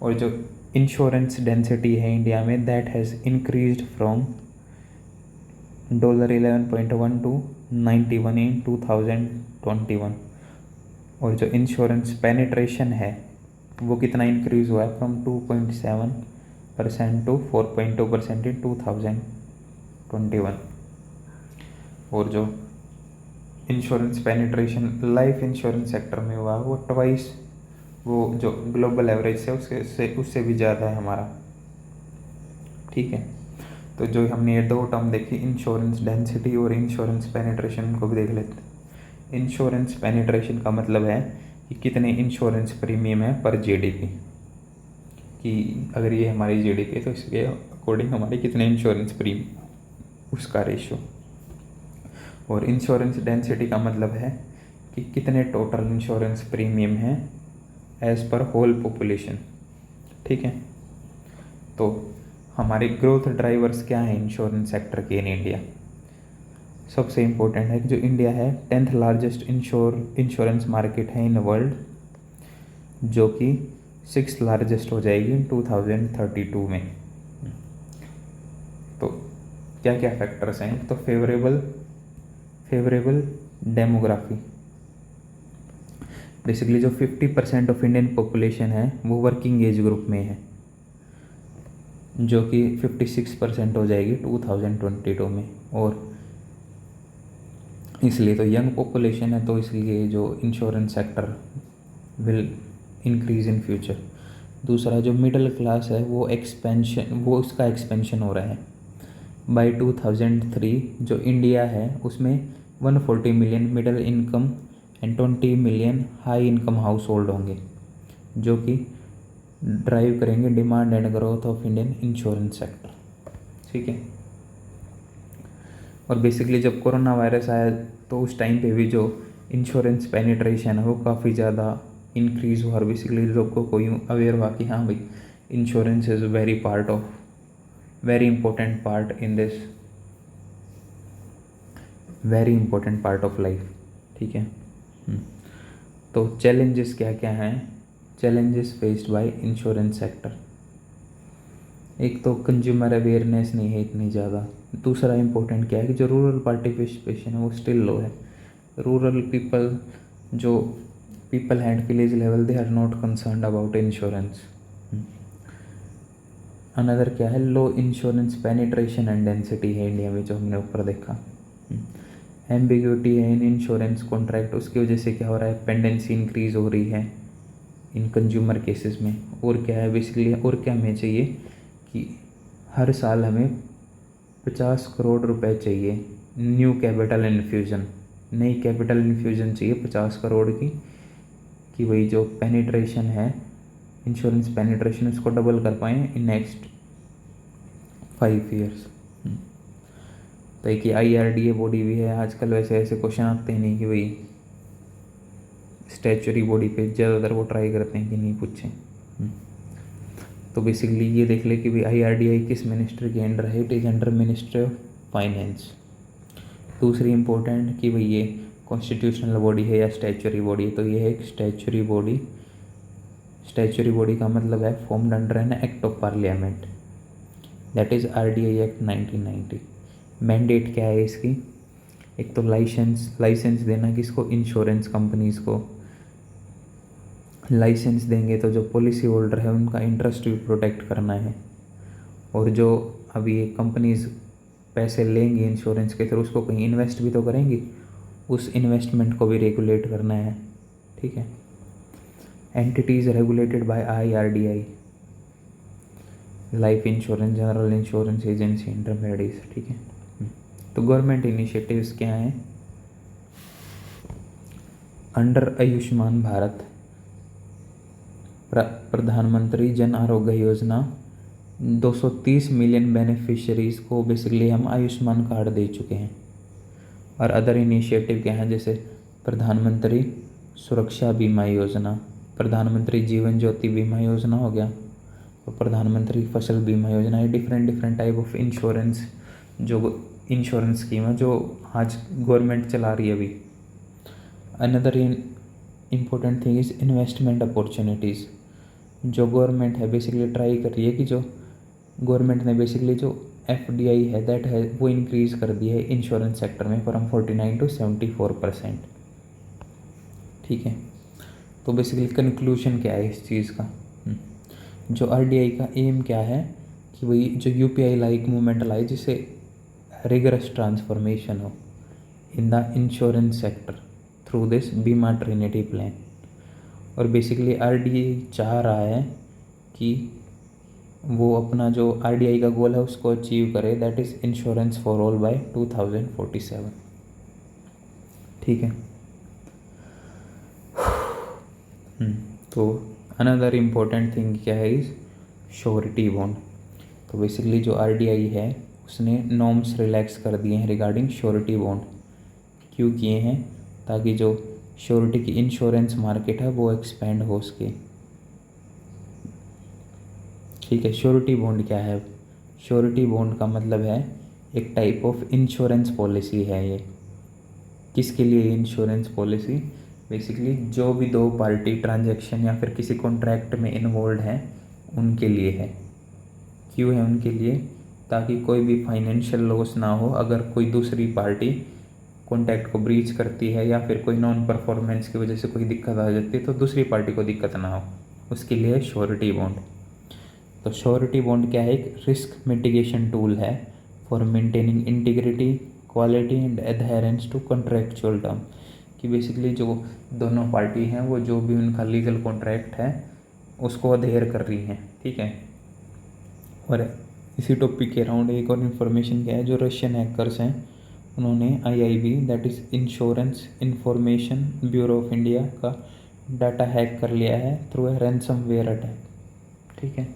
और जो इंश्योरेंस डेंसिटी है इंडिया में, that has increased from $11.1 to 91 in 2021। और जो इंश्योरेंस पेनिट्रेशन है वो कितना इंक्रीज़ हुआ है, फ्रॉम 2.7% टू 4.2% इन 2021। और जो insurance penetration life insurance sector में हुआ वो ट्वाइस वो जो ग्लोबल एवरेज से उससे भी ज़्यादा है हमारा। ठीक है। तो जो हमने ये दो टर्म देखी, इंश्योरेंस डेंसिटी और इंश्योरेंस पेनिट्रेशन, को भी देख लेते हैं। इंश्योरेंस पेनिट्रेशन का मतलब है कि कितने इंश्योरेंस प्रीमियम है पर जीडीपी, कि अगर ये हमारी जीडीपी है तो इसके अकॉर्डिंग हमारे कितने इंश्योरेंस प्रीमियम, उसका रेशो। और इंश्योरेंस डेंसिटी का मतलब है कि कितने टोटल इंश्योरेंस प्रीमियम हैं एज पर होल पॉपुलेशन। ठीक है। तो हमारे ग्रोथ ड्राइवर्स क्या हैं इंश्योरेंस सेक्टर के इन इंडिया। सबसे इम्पोर्टेंट है कि जो इंडिया है 10th लार्जेस्ट इंश्योरेंस मार्केट है इन वर्ल्ड, जो कि 6th लार्जेस्ट हो जाएगी इन 2032 में। तो क्या क्या फैक्टर्स हैं, तो फेवरेबल डेमोग्राफी। बेसिकली जो 50% ऑफ इंडियन पॉपुलेशन है वो वर्किंग एज ग्रुप में है, जो कि 56% हो जाएगी 2022 में। और इसलिए तो यंग पॉपुलेशन है, तो इसलिए जो insurance sector will increase in future. दूसरा जो मिडिल क्लास है वो उसका एक्सपेंशन हो रहा है। बाय 2003 जो इंडिया है उसमें 140 million middle income and 20 million high income house hold होंगे, जो कि ड्राइव करेंगे demand and growth of Indian insurance sector. ठीक है। और बेसिकली जब कोरोना वायरस आया तो उस टाइम पे भी जो इंश्योरेंस पेनिट्रेशन है वो काफ़ी ज़्यादा इंक्रीज़ हुआ, और बेसिकली लोगों को यूँ अवेयर हुआ कि हाँ भाई insurance is very important part of life. ठीक है। तो चैलेंजेस क्या क्या हैं, challenges faced by insurance sector. एक तो कंज्यूमर अवेयरनेस नहीं है इतनी ज़्यादा। दूसरा इम्पोर्टेंट क्या है कि जो रूरल पार्टिसिपेशन है वो स्टिल लो है। Rural people at village level they are not concerned about insurance. Another क्या है, low insurance penetration and density है इंडिया में, जो हमने ऊपर देखा। एम्बिग्यूटी है इन इंश्योरेंस कॉन्ट्रैक्ट, उसकी वजह से क्या हो रहा है, पेंडेंसी इंक्रीज़ हो रही है इन कंज्यूमर केसेस में। और क्या है बेसिकली, और क्या हमें चाहिए कि हर साल हमें 50 करोड़ रुपए चाहिए न्यू कैपिटल इन्फ्यूज़न, नई कैपिटल इन्फ्यूज़न चाहिए 50 करोड़ की, कि वही जो पेनिट्रेशन है इंश्योरेंस पेनिट्रेशन उसको डबल कर पाएँ इन नेक्स्ट 5 ईयर्स। तो एक IRDA बॉडी भी है। आजकल वैसे ऐसे क्वेश्चन आते हैं नहीं कि भाई स्टैचुरी बॉडी पे ज़्यादातर वो ट्राई करते हैं कि नहीं पूछें। तो बेसिकली ये देख ले कि भाई IRDAI किस मिनिस्ट्री के अंडर है, it is under ministry of finance. दूसरी इम्पोर्टेंट कि भाई ये कॉन्स्टिट्यूशनल बॉडी है या स्टैचुरी बॉडी है, तो ये है एक स्टैचुरी बॉडी। स्टैचुरी बॉडी का मतलब है formed under an act of parliament, that is RDI act 1990। Mandate क्या है इसकी, एक तो लाइसेंस देना, किसको, इंश्योरेंस कंपनीज को लाइसेंस देंगे, तो जो पॉलिसी होल्डर है उनका इंटरेस्ट भी प्रोटेक्ट करना है, और जो अभी ये कंपनीज पैसे लेंगी इंश्योरेंस के थ्रू उसको कहीं इन्वेस्ट भी तो करेंगी, उस इन्वेस्टमेंट को भी रेगुलेट करना है। ठीक है। Entities regulated by IRDAI, life insurance, general insurance agency, intermediate. ठीक है। तो गवर्नमेंट इनिशिएटिव्स क्या हैं, अंडर आयुष्मान भारत, प्रधानमंत्री जन आरोग्य योजना, 230 मिलियन बेनिफिशरीज को बेसिकली हम आयुष्मान कार्ड दे चुके हैं। और अदर इनिशिएटिव क्या हैं, जैसे प्रधानमंत्री सुरक्षा बीमा योजना, प्रधानमंत्री जीवन ज्योति बीमा योजना हो गया, और प्रधानमंत्री फसल बीमा योजना। ये डिफरेंट टाइप ऑफ इंश्योरेंस, जो इंश्योरेंस स्कीम है जो आज गवर्नमेंट चला रही है अभी। Another important thing is investment opportunities, जो गवर्नमेंट है बेसिकली ट्राई कर रही है कि जो गवर्नमेंट ने बेसिकली जो FDI है दैट है वो इंक्रीज़ कर दी है इंश्योरेंस सेक्टर में फ्रॉम 49 to 74%। ठीक है। तो बेसिकली कंक्लूजन क्या है इस चीज़ का, जो RDI का एम क्या है कि वही जो UPI लाइक मूवमेंट लाए, जिससे रिगरस ट्रांसफॉर्मेशन हो in the insurance sector through this बीमा ट्रिनिटी प्लान। और बेसिकली RDI चाह रहा है कि वो अपना जो RDI का गोल है उसको अचीव करे, that is insurance for all by 2047। ठीक है। तो अनदर इम्पोर्टेंट थिंग क्या है इज श्योरिटी बॉन्ड। तो बेसिकली जो RDI है उसने नॉर्म्स रिलैक्स कर दिए हैं रिगार्डिंग श्योरिटी बॉन्ड। क्यों किए हैं, ताकि जो श्योरिटी की इंश्योरेंस मार्केट है वो एक्सपेंड हो सके। ठीक है। श्योरिटी बॉन्ड क्या है, श्योरिटी बॉन्ड का मतलब है एक टाइप ऑफ इंश्योरेंस पॉलिसी है। ये किसके लिए इंश्योरेंस पॉलिसी, बेसिकली जो भी दो पार्टी ट्रांजैक्शन या फिर किसी कॉन्ट्रैक्ट में इन्वॉल्व हैं उनके लिए है। क्यों है उनके लिए, ताकि कोई भी फाइनेंशियल लॉस ना हो अगर कोई दूसरी पार्टी कॉन्ट्रैक्ट को ब्रीच करती है या फिर कोई नॉन परफॉर्मेंस की वजह से कोई दिक्कत आ जाती है तो दूसरी पार्टी को दिक्कत ना हो, उसके लिए श्योरिटी बॉन्ड। तो श्योरिटी बॉन्ड क्या है, एक रिस्क मिटिगेशन टूल है for maintaining integrity, quality and adherence to contractual term. कि बेसिकली जो दोनों पार्टी हैं वो जो भी उनका लीगल कॉन्ट्रैक्ट है उसको अधेयर कर रही हैं। ठीक है। और इसी टॉपिक के अराउंड एक और इन्फॉर्मेशन क्या है, जो रशियन हैकर्स हैं उन्होंने IIB that is insurance information bureau of India का डाटा हैक कर लिया है थ्रू ए रैंसमवेयर अटैक। ठीक है।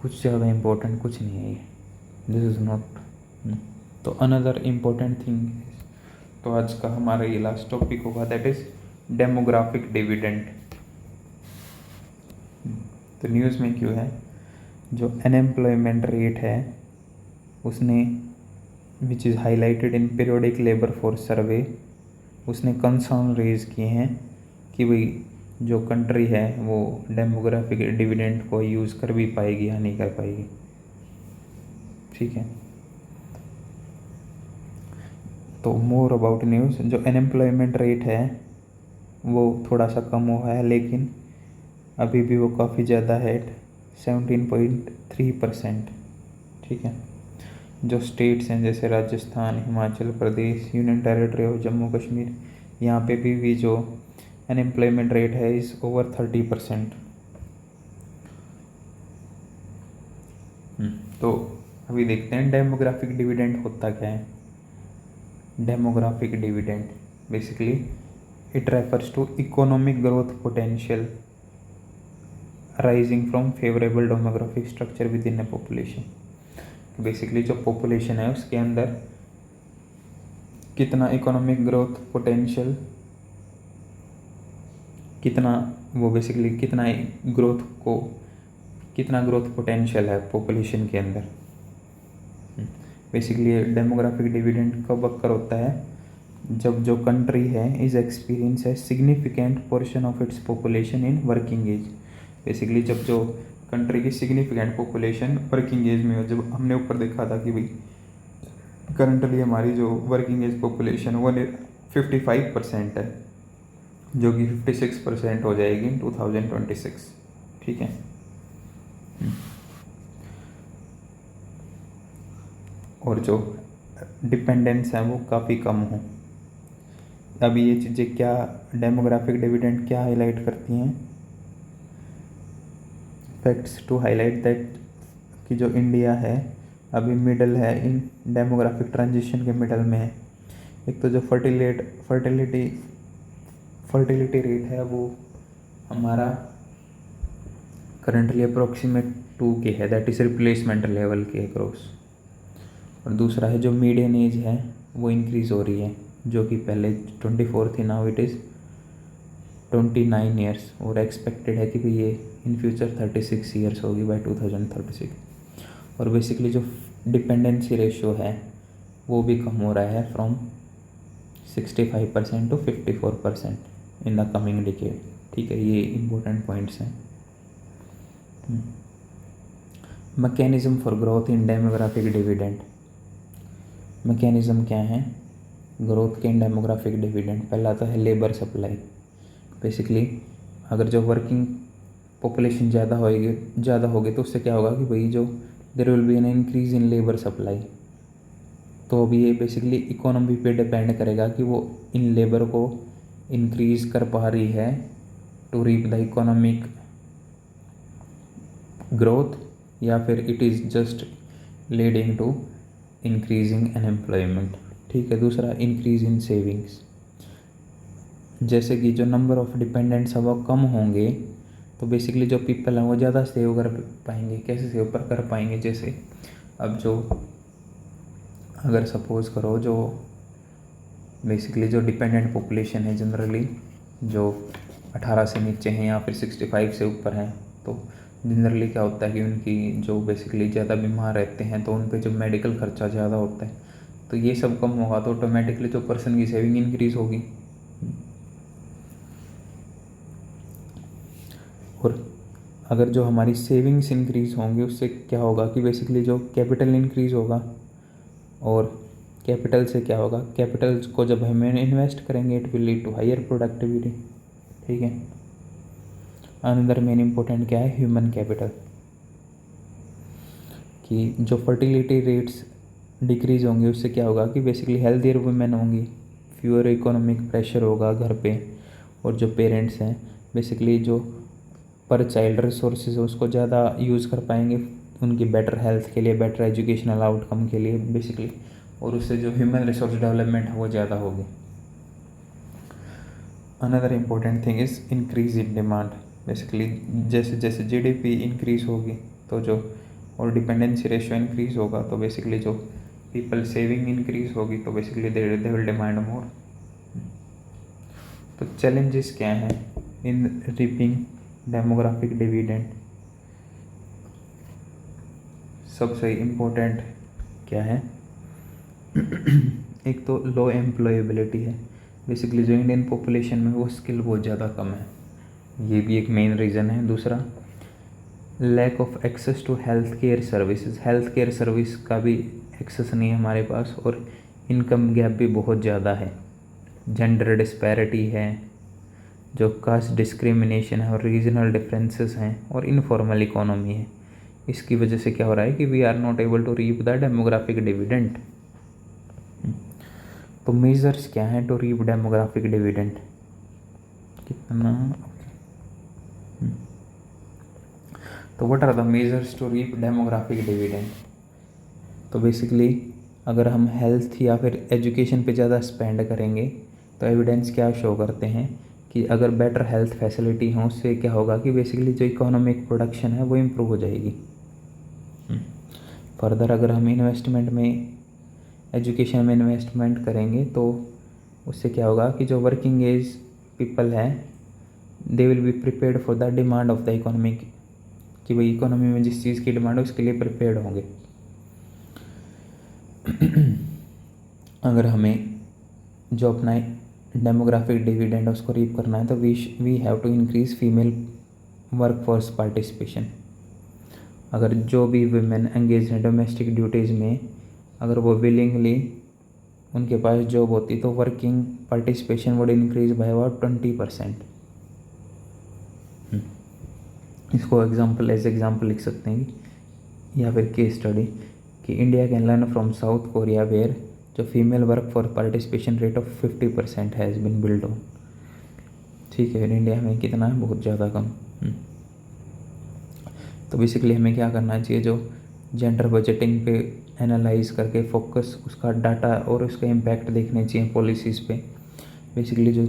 कुछ ज़्यादा इम्पोर्टेंट कुछ नहीं है ये, दिस इज़ नॉट। तो अनदर इम्पोर्टेंट थिंग, तो आज का हमारा ये लास्ट टॉपिक होगा दैट इज़ डेमोग्राफिक डिविडेंड। तो न्यूज़ में क्यों है, जो अनएम्प्लॉयमेंट रेट है उसने which is highlighted in periodic labour force survey, उसने कंसर्न रेज किए हैं कि भाई जो कंट्री है वो डेमोग्राफिक डिविडेंड को यूज़ कर भी पाएगी या नहीं कर पाएगी। ठीक है। तो मोर अबाउट न्यूज़, जो अनएम्प्लॉयमेंट रेट है वो थोड़ा सा कम हुआ है लेकिन अभी भी वो काफ़ी ज़्यादा है, 17.3%। ठीक है। जो स्टेट्स हैं जैसे Rajasthan, Himachal Pradesh, union territory of Jammu Kashmir, यहाँ पे भी जो अनएम्प्लॉयमेंट रेट है इज़ ओवर 30%। तो अभी देखते हैं डेमोग्राफिक डिविडेंड होता क्या है। Demographic dividend basically it refers to economic growth potential rising from favourable demographic structure within a population. Basically जो पॉपुलेशन है उसके अंदर कितना इकोनॉमिक ग्रोथ पोटेंशियल कितना वो बेसिकली कितना ग्रोथ पोटेंशियल है पॉपुलेशन के अंदर। बेसिकली डेमोग्राफिक डिविडेंड कब अक्कर होता है, जब जो कंट्री है इज एक्सपीरियंस है significant portion of its population in working age. Basically जब जो कंट्री की सिग्निफिकेंट पॉपुलेशन वर्किंग एज में हो, जब हमने ऊपर देखा था कि भाई करंटली हमारी जो वर्किंग एज पॉपुलेशन वो 55% है, जो कि 56% हो जाएगी इन 2026। ठीक है। और जो डिपेंडेंस है वो काफ़ी कम हो। अब ये चीज़ें क्या डेमोग्राफिक डिविडेंड क्या हाईलाइट करती हैं, फैक्ट्स टू हाईलाइट दैट कि जो इंडिया है अभी मिडल है इन डेमोग्राफिक ट्रांजिशन के मिडल में है। एक तो जो फर्टिलिटी रेट है वो हमारा करंटली अप्रोक्सीमेट 2 के है, दैट इज़ रिप्लेसमेंट लेवल के अक्रॉस। और दूसरा है जो मीडियन एज है वो इंक्रीज़ हो रही है, जो कि पहले 24 थी, नाउ इट इज़ 29 ईयर्स, और एक्सपेक्टेड है कि भाई ये इन फ्यूचर 36 ईयर्स होगी बाय 2036। और बेसिकली जो डिपेंडेंसी रेशियो है वो भी कम हो रहा है from 65% to 54% in the coming decade. ठीक है, ये इम्पोर्टेंट पॉइंट्स हैं। Mechanism for growth in demographic dividend. Mechanism क्या है ग्रोथ के इन डेमोग्राफिक डिविडेंड? पहला तो है लेबर सप्लाई। बेसिकली अगर जो वर्किंग पॉपुलेशन ज़्यादा होगी तो उससे क्या होगा कि भाई जो there will be an increase in labour supply. तो अभी ये बेसिकली इकोनॉमी पे डिपेंड करेगा कि वो इन लेबर को इंक्रीज कर पा रही है to reap the economic growth, या फिर it is just leading to increasing unemployment. ठीक है। दूसरा इंक्रीज इन सेविंग्स, जैसे कि जो नंबर ऑफ डिपेंडेंट्स है वो कम होंगे तो बेसिकली जो पीपल हैं वो ज़्यादा सेव कर पाएंगे। कैसे सेव कर पाएंगे? जैसे अब जो अगर सपोज़ करो जो बेसिकली जो डिपेंडेंट पॉपुलेशन है जनरली जो 18 से नीचे हैं या फिर 65 से ऊपर हैं, तो जनरली क्या होता है कि उनकी जो बेसिकली ज़्यादा बीमार रहते हैं तो उन पे जो मेडिकल खर्चा ज़्यादा होता है, तो ये सब कम होगा तो ऑटोमेटिकली जो पर्सन की सेविंग इंक्रीज़ होगी। और अगर जो हमारी सेविंग्स इंक्रीज़ होंगी उससे क्या होगा कि बेसिकली जो कैपिटल इंक्रीज़ होगा, और कैपिटल से क्या होगा, कैपिटल को जब हम इन्वेस्ट करेंगे it will lead to higher productivity. ठीक है। अनदर मेन इम्पोर्टेंट क्या है, ह्यूमन कैपिटल, कि जो फर्टिलिटी रेट्स डिक्रीज़ होंगे उससे क्या होगा कि बेसिकली हेल्थियर वुमेन होंगी, फ्यूअर इकोनॉमिक प्रेशर होगा घर पे, और जो पेरेंट्स हैं बेसिकली जो पर चाइल्ड रिसोर्सेज उसको ज़्यादा यूज़ कर पाएंगे उनकी बेटर हेल्थ के लिए, बेटर एजुकेशनल आउटकम के लिए बेसिकली, और उससे जो ह्यूमन रिसोर्स डेवलपमेंट है वो ज़्यादा होगी। Another important thing is increase in demand. Basically जैसे जैसे जीडीपी इंक्रीज होगी तो जो और डिपेंडेंसी रेशियो इंक्रीज होगा तो बेसिकली जो पीपल सेविंग इंक्रीज होगी तो basically they will demand more. तो चैलेंजेस क्या हैं इन रीपिंग डेमोग्राफिक डिविडेंड? सबसे इम्पोर्टेंट क्या है एक तो लो एम्प्लॉयबिलिटी है। बेसिकली जो इंडियन पॉपुलेशन में वो स्किल बहुत ज़्यादा कम है, ये भी एक मेन रीज़न है। दूसरा lack of access to health care services, health care service का भी एक्सेस नहीं है हमारे पास, और इनकम गैप भी बहुत ज़्यादा है, जेंडर डिस्पैरिटी है, जो कास्ट डिस्क्रिमिनेशन है और रीजनल डिफरेंसेस हैं, और इनफॉर्मल इकोनॉमी है। इसकी वजह से क्या हो रहा है कि we are not able to reap the demographic dividend. तो मेजर्स क्या हैं टू रीप डेमोग्राफिक डिविडेंड? कितना तो what are the measures to reap demographic dividend? तो बेसिकली अगर हम हेल्थ या फिर एजुकेशन पे ज़्यादा स्पेंड करेंगे तो एविडेंस क्या शो करते हैं कि अगर बेटर हेल्थ फैसिलिटी हो उससे क्या होगा कि बेसिकली जो इकोनॉमिक प्रोडक्शन है वो इम्प्रूव हो जाएगी। फर्दर अगर हम इन्वेस्टमेंट में एजुकेशन में इन्वेस्टमेंट करेंगे तो उससे क्या होगा कि जो वर्किंग एज पीपल हैं they will be prepared for the demand of the economy, कि भाई इकोनॉमी में जिस चीज़ की डिमांड है उसके लिए प्रिपेयर्ड होंगे। अगर हमें जो अपना डेमोग्राफिक डिविडेंड है उसको रीप करना है तो we have to increase female workforce participation. अगर जो भी वुमेन एंगेज हैं डोमेस्टिक ड्यूटीज़ में, अगर वो विलिंगली उनके पास जॉब होती तो working participation would increase by about 20%। इसको एज एग्जाम्पल लिख सकते हैं या फिर केस स्टडी कि India can learn from South Korea where जो female work for participation rate of 50% has been build on. ठीक है, इंडिया में कितना है, बहुत ज़्यादा कम। तो बेसिकली हमें क्या करना चाहिए, जो जेंडर बजटिंग पे एनालाइज करके फोकस उसका डाटा और उसका इम्पैक्ट देखने चाहिए पॉलिसीज़ पे। बेसिकली जो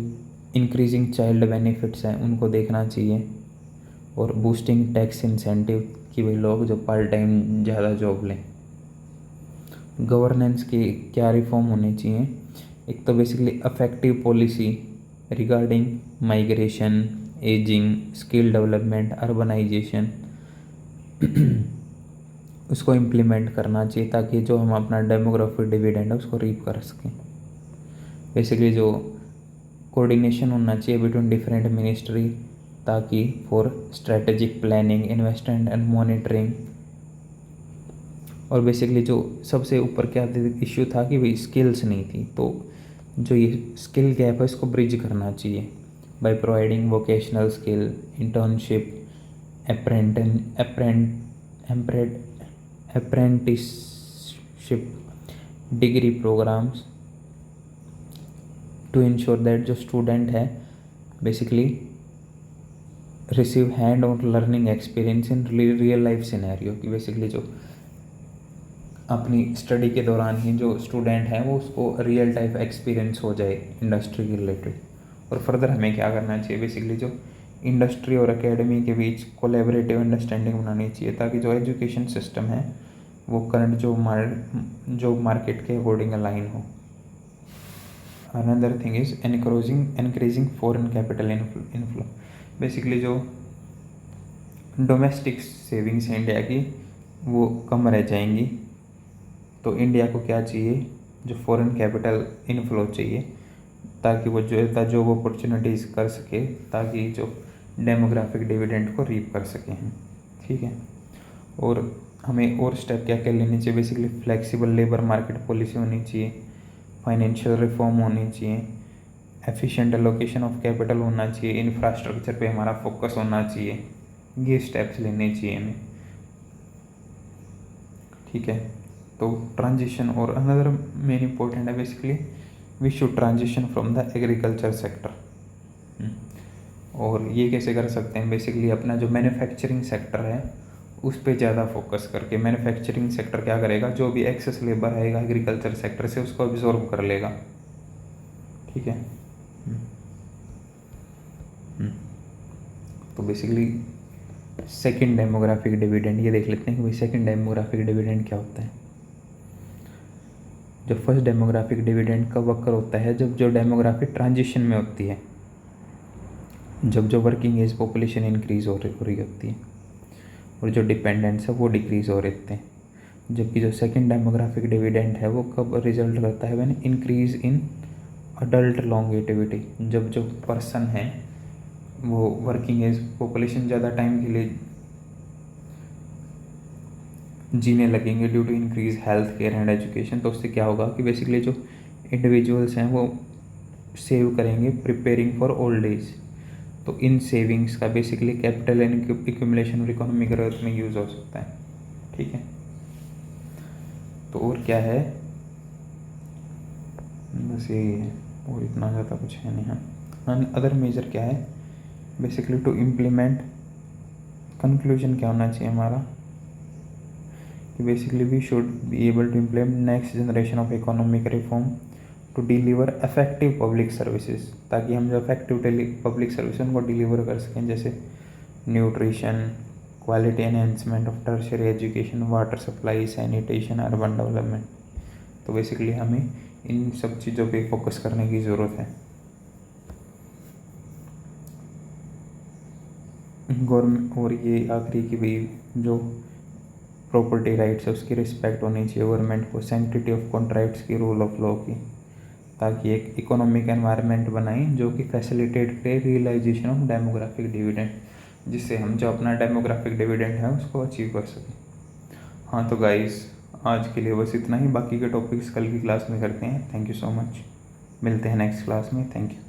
इंक्रीजिंग चाइल्ड बेनिफिट्स हैं उनको देखना चाहिए, और बूस्टिंग टैक्स इंसेंटिव कि भाई लोग जो पार्ट टाइम ज़्यादा जॉब लें। गवर्नेंस की क्या रिफॉर्म होने चाहिए, एक तो basically effective policy regarding migration, ageing, skill development, urbanisation उसको इम्प्लीमेंट करना चाहिए ताकि जो हम अपना डेमोग्राफिक डिविडेंड है उसको रीप कर सकें। बेसिकली जो कोऑर्डिनेशन होना चाहिए बिटवीन डिफरेंट मिनिस्ट्री ताकि for strategic planning, investment and monitoring. और बेसिकली जो सबसे ऊपर क्या इश्यू था कि भाई स्किल्स नहीं थी, तो जो ये स्किल गैप है इसको ब्रिज करना चाहिए by providing vocational skill, internship, apprenticeship, degree programmes to ensure that जो स्टूडेंट है basically receive hand on learning experience in real life scenario, कि बेसिकली जो अपनी स्टडी के दौरान ही जो स्टूडेंट हैं वो उसको रियल टाइप एक्सपीरियंस हो जाए इंडस्ट्री के रिलेटेड। और फर्दर हमें क्या करना चाहिए, बेसिकली जो इंडस्ट्री और एकेडमी के बीच कोलैबोरेटिव अंडरस्टैंडिंग बनानी चाहिए ताकि जो एजुकेशन सिस्टम है वो करंट जो मार्केट के अकॉर्डिंग अलाइन हो। Another thing is encouraging foreign capital inflow. Basically जो डोमेस्टिक सेविंग्स हैं इंडिया की वो कम रह जाएंगी, तो इंडिया को क्या चाहिए, जो फॉरेन कैपिटल इनफ्लो चाहिए ताकि वो जो जॉब अपॉर्चुनिटीज़ कर सके, ताकि जो डेमोग्राफिक डिविडेंड को रीप कर सकें। ठीक है, और हमें और स्टेप क्या क्या लेने चाहिए, basically flexible labour market policy होनी चाहिए, फाइनेंशियल रिफॉर्म होनी चाहिए, एफिशिएंट एलोकेशन ऑफ कैपिटल होना चाहिए, इंफ्रास्ट्रक्चर पे हमारा फोकस होना चाहिए। ये स्टेप्स लेने चाहिए हमें। ठीक है, तो ट्रांजिशन और अनदर मेन इम्पोर्टेंट है basically we should transition from the agriculture sector. और ये कैसे कर सकते हैं, बेसिकली अपना जो मैन्युफैक्चरिंग सेक्टर है उस पर ज़्यादा फोकस करके। मैन्युफैक्चरिंग सेक्टर क्या करेगा, जो भी एक्सेस लेबर आएगा एग्रीकल्चर सेक्टर से उसको अब्जॉर्ब कर लेगा। ठीक है, तो बेसिकली सेकंड डेमोग्राफिक डिविडेंड ये देख लेते हैं कि भाई सेकंड डेमोग्राफिक डिविडेंड क्या होता है। जो फर्स्ट डेमोग्राफिक डिविडेंड कब अक्कर होता है, जब जो डेमोग्राफी ट्रांजिशन में होती है, जब जो वर्किंग एज पॉपुलेशन इंक्रीज हो रही होती है और जो डिपेंडेंट्स है वो डिक्रीज हो रहे थे। जबकि जो सेकंड डेमोग्राफिक डिविडेंड है वो कब रिजल्ट करता है, when increase in adult longevity, जब जो पर्सन है वो वर्किंग एज पॉपुलेशन ज़्यादा टाइम के लिए जीने लगेंगे due to increase health care and education. तो उससे क्या होगा कि बेसिकली जो इंडिविजुअल्स हैं वो सेव करेंगे प्रिपेयरिंग फॉर ओल्ड एज। तो इन सेविंग्स का बेसिकली कैपिटल एंड एक्यूमुलेशन और इकोनॉमिक ग्रोथ में यूज़ हो सकता है। ठीक है, तो और क्या है, बस यही है और इतना ज़्यादा कुछ है नहीं। हाँ, अदर मेजर क्या है, बेसिकली टू इम्प्लीमेंट, कंक्लूजन क्या होना चाहिए हमारा कि basically we should be able to implement next generation of economic reform to deliver effective public services, ताकि हम जो इफेक्टिव पब्लिक सर्विस उनको डिलीवर कर सकें, जैसे nutrition, quality enhancement of tertiary education, water supply, sanitation, urban development. तो basically हमें इन सब चीज़ों पे फोकस करने की ज़रूरत है। गवर्नमेंट, और ये आखिरी की भाई जो प्रॉपर्टी राइट्स है उसकी रिस्पेक्ट होनी चाहिए गवर्नमेंट को, सैंक्टिटी ऑफ कॉन्ट्रैक्ट्स की, रूल ऑफ लॉ की, ताकि एक इकोनॉमिक एनवायरनमेंट बनाएं जो कि फैसिलिटेट करे रियलाइजेशन ऑफ डेमोग्राफिक डिविडेंड, जिससे हम जो अपना डेमोग्राफिक डिविडेंड है उसको अचीव कर सकें। हाँ तो गाइस, आज के लिए बस इतना ही, बाकी के टॉपिक्स कल की क्लास में करते हैं। थैंक यू सो मच, मिलते हैं नेक्स्ट क्लास में। Thank you.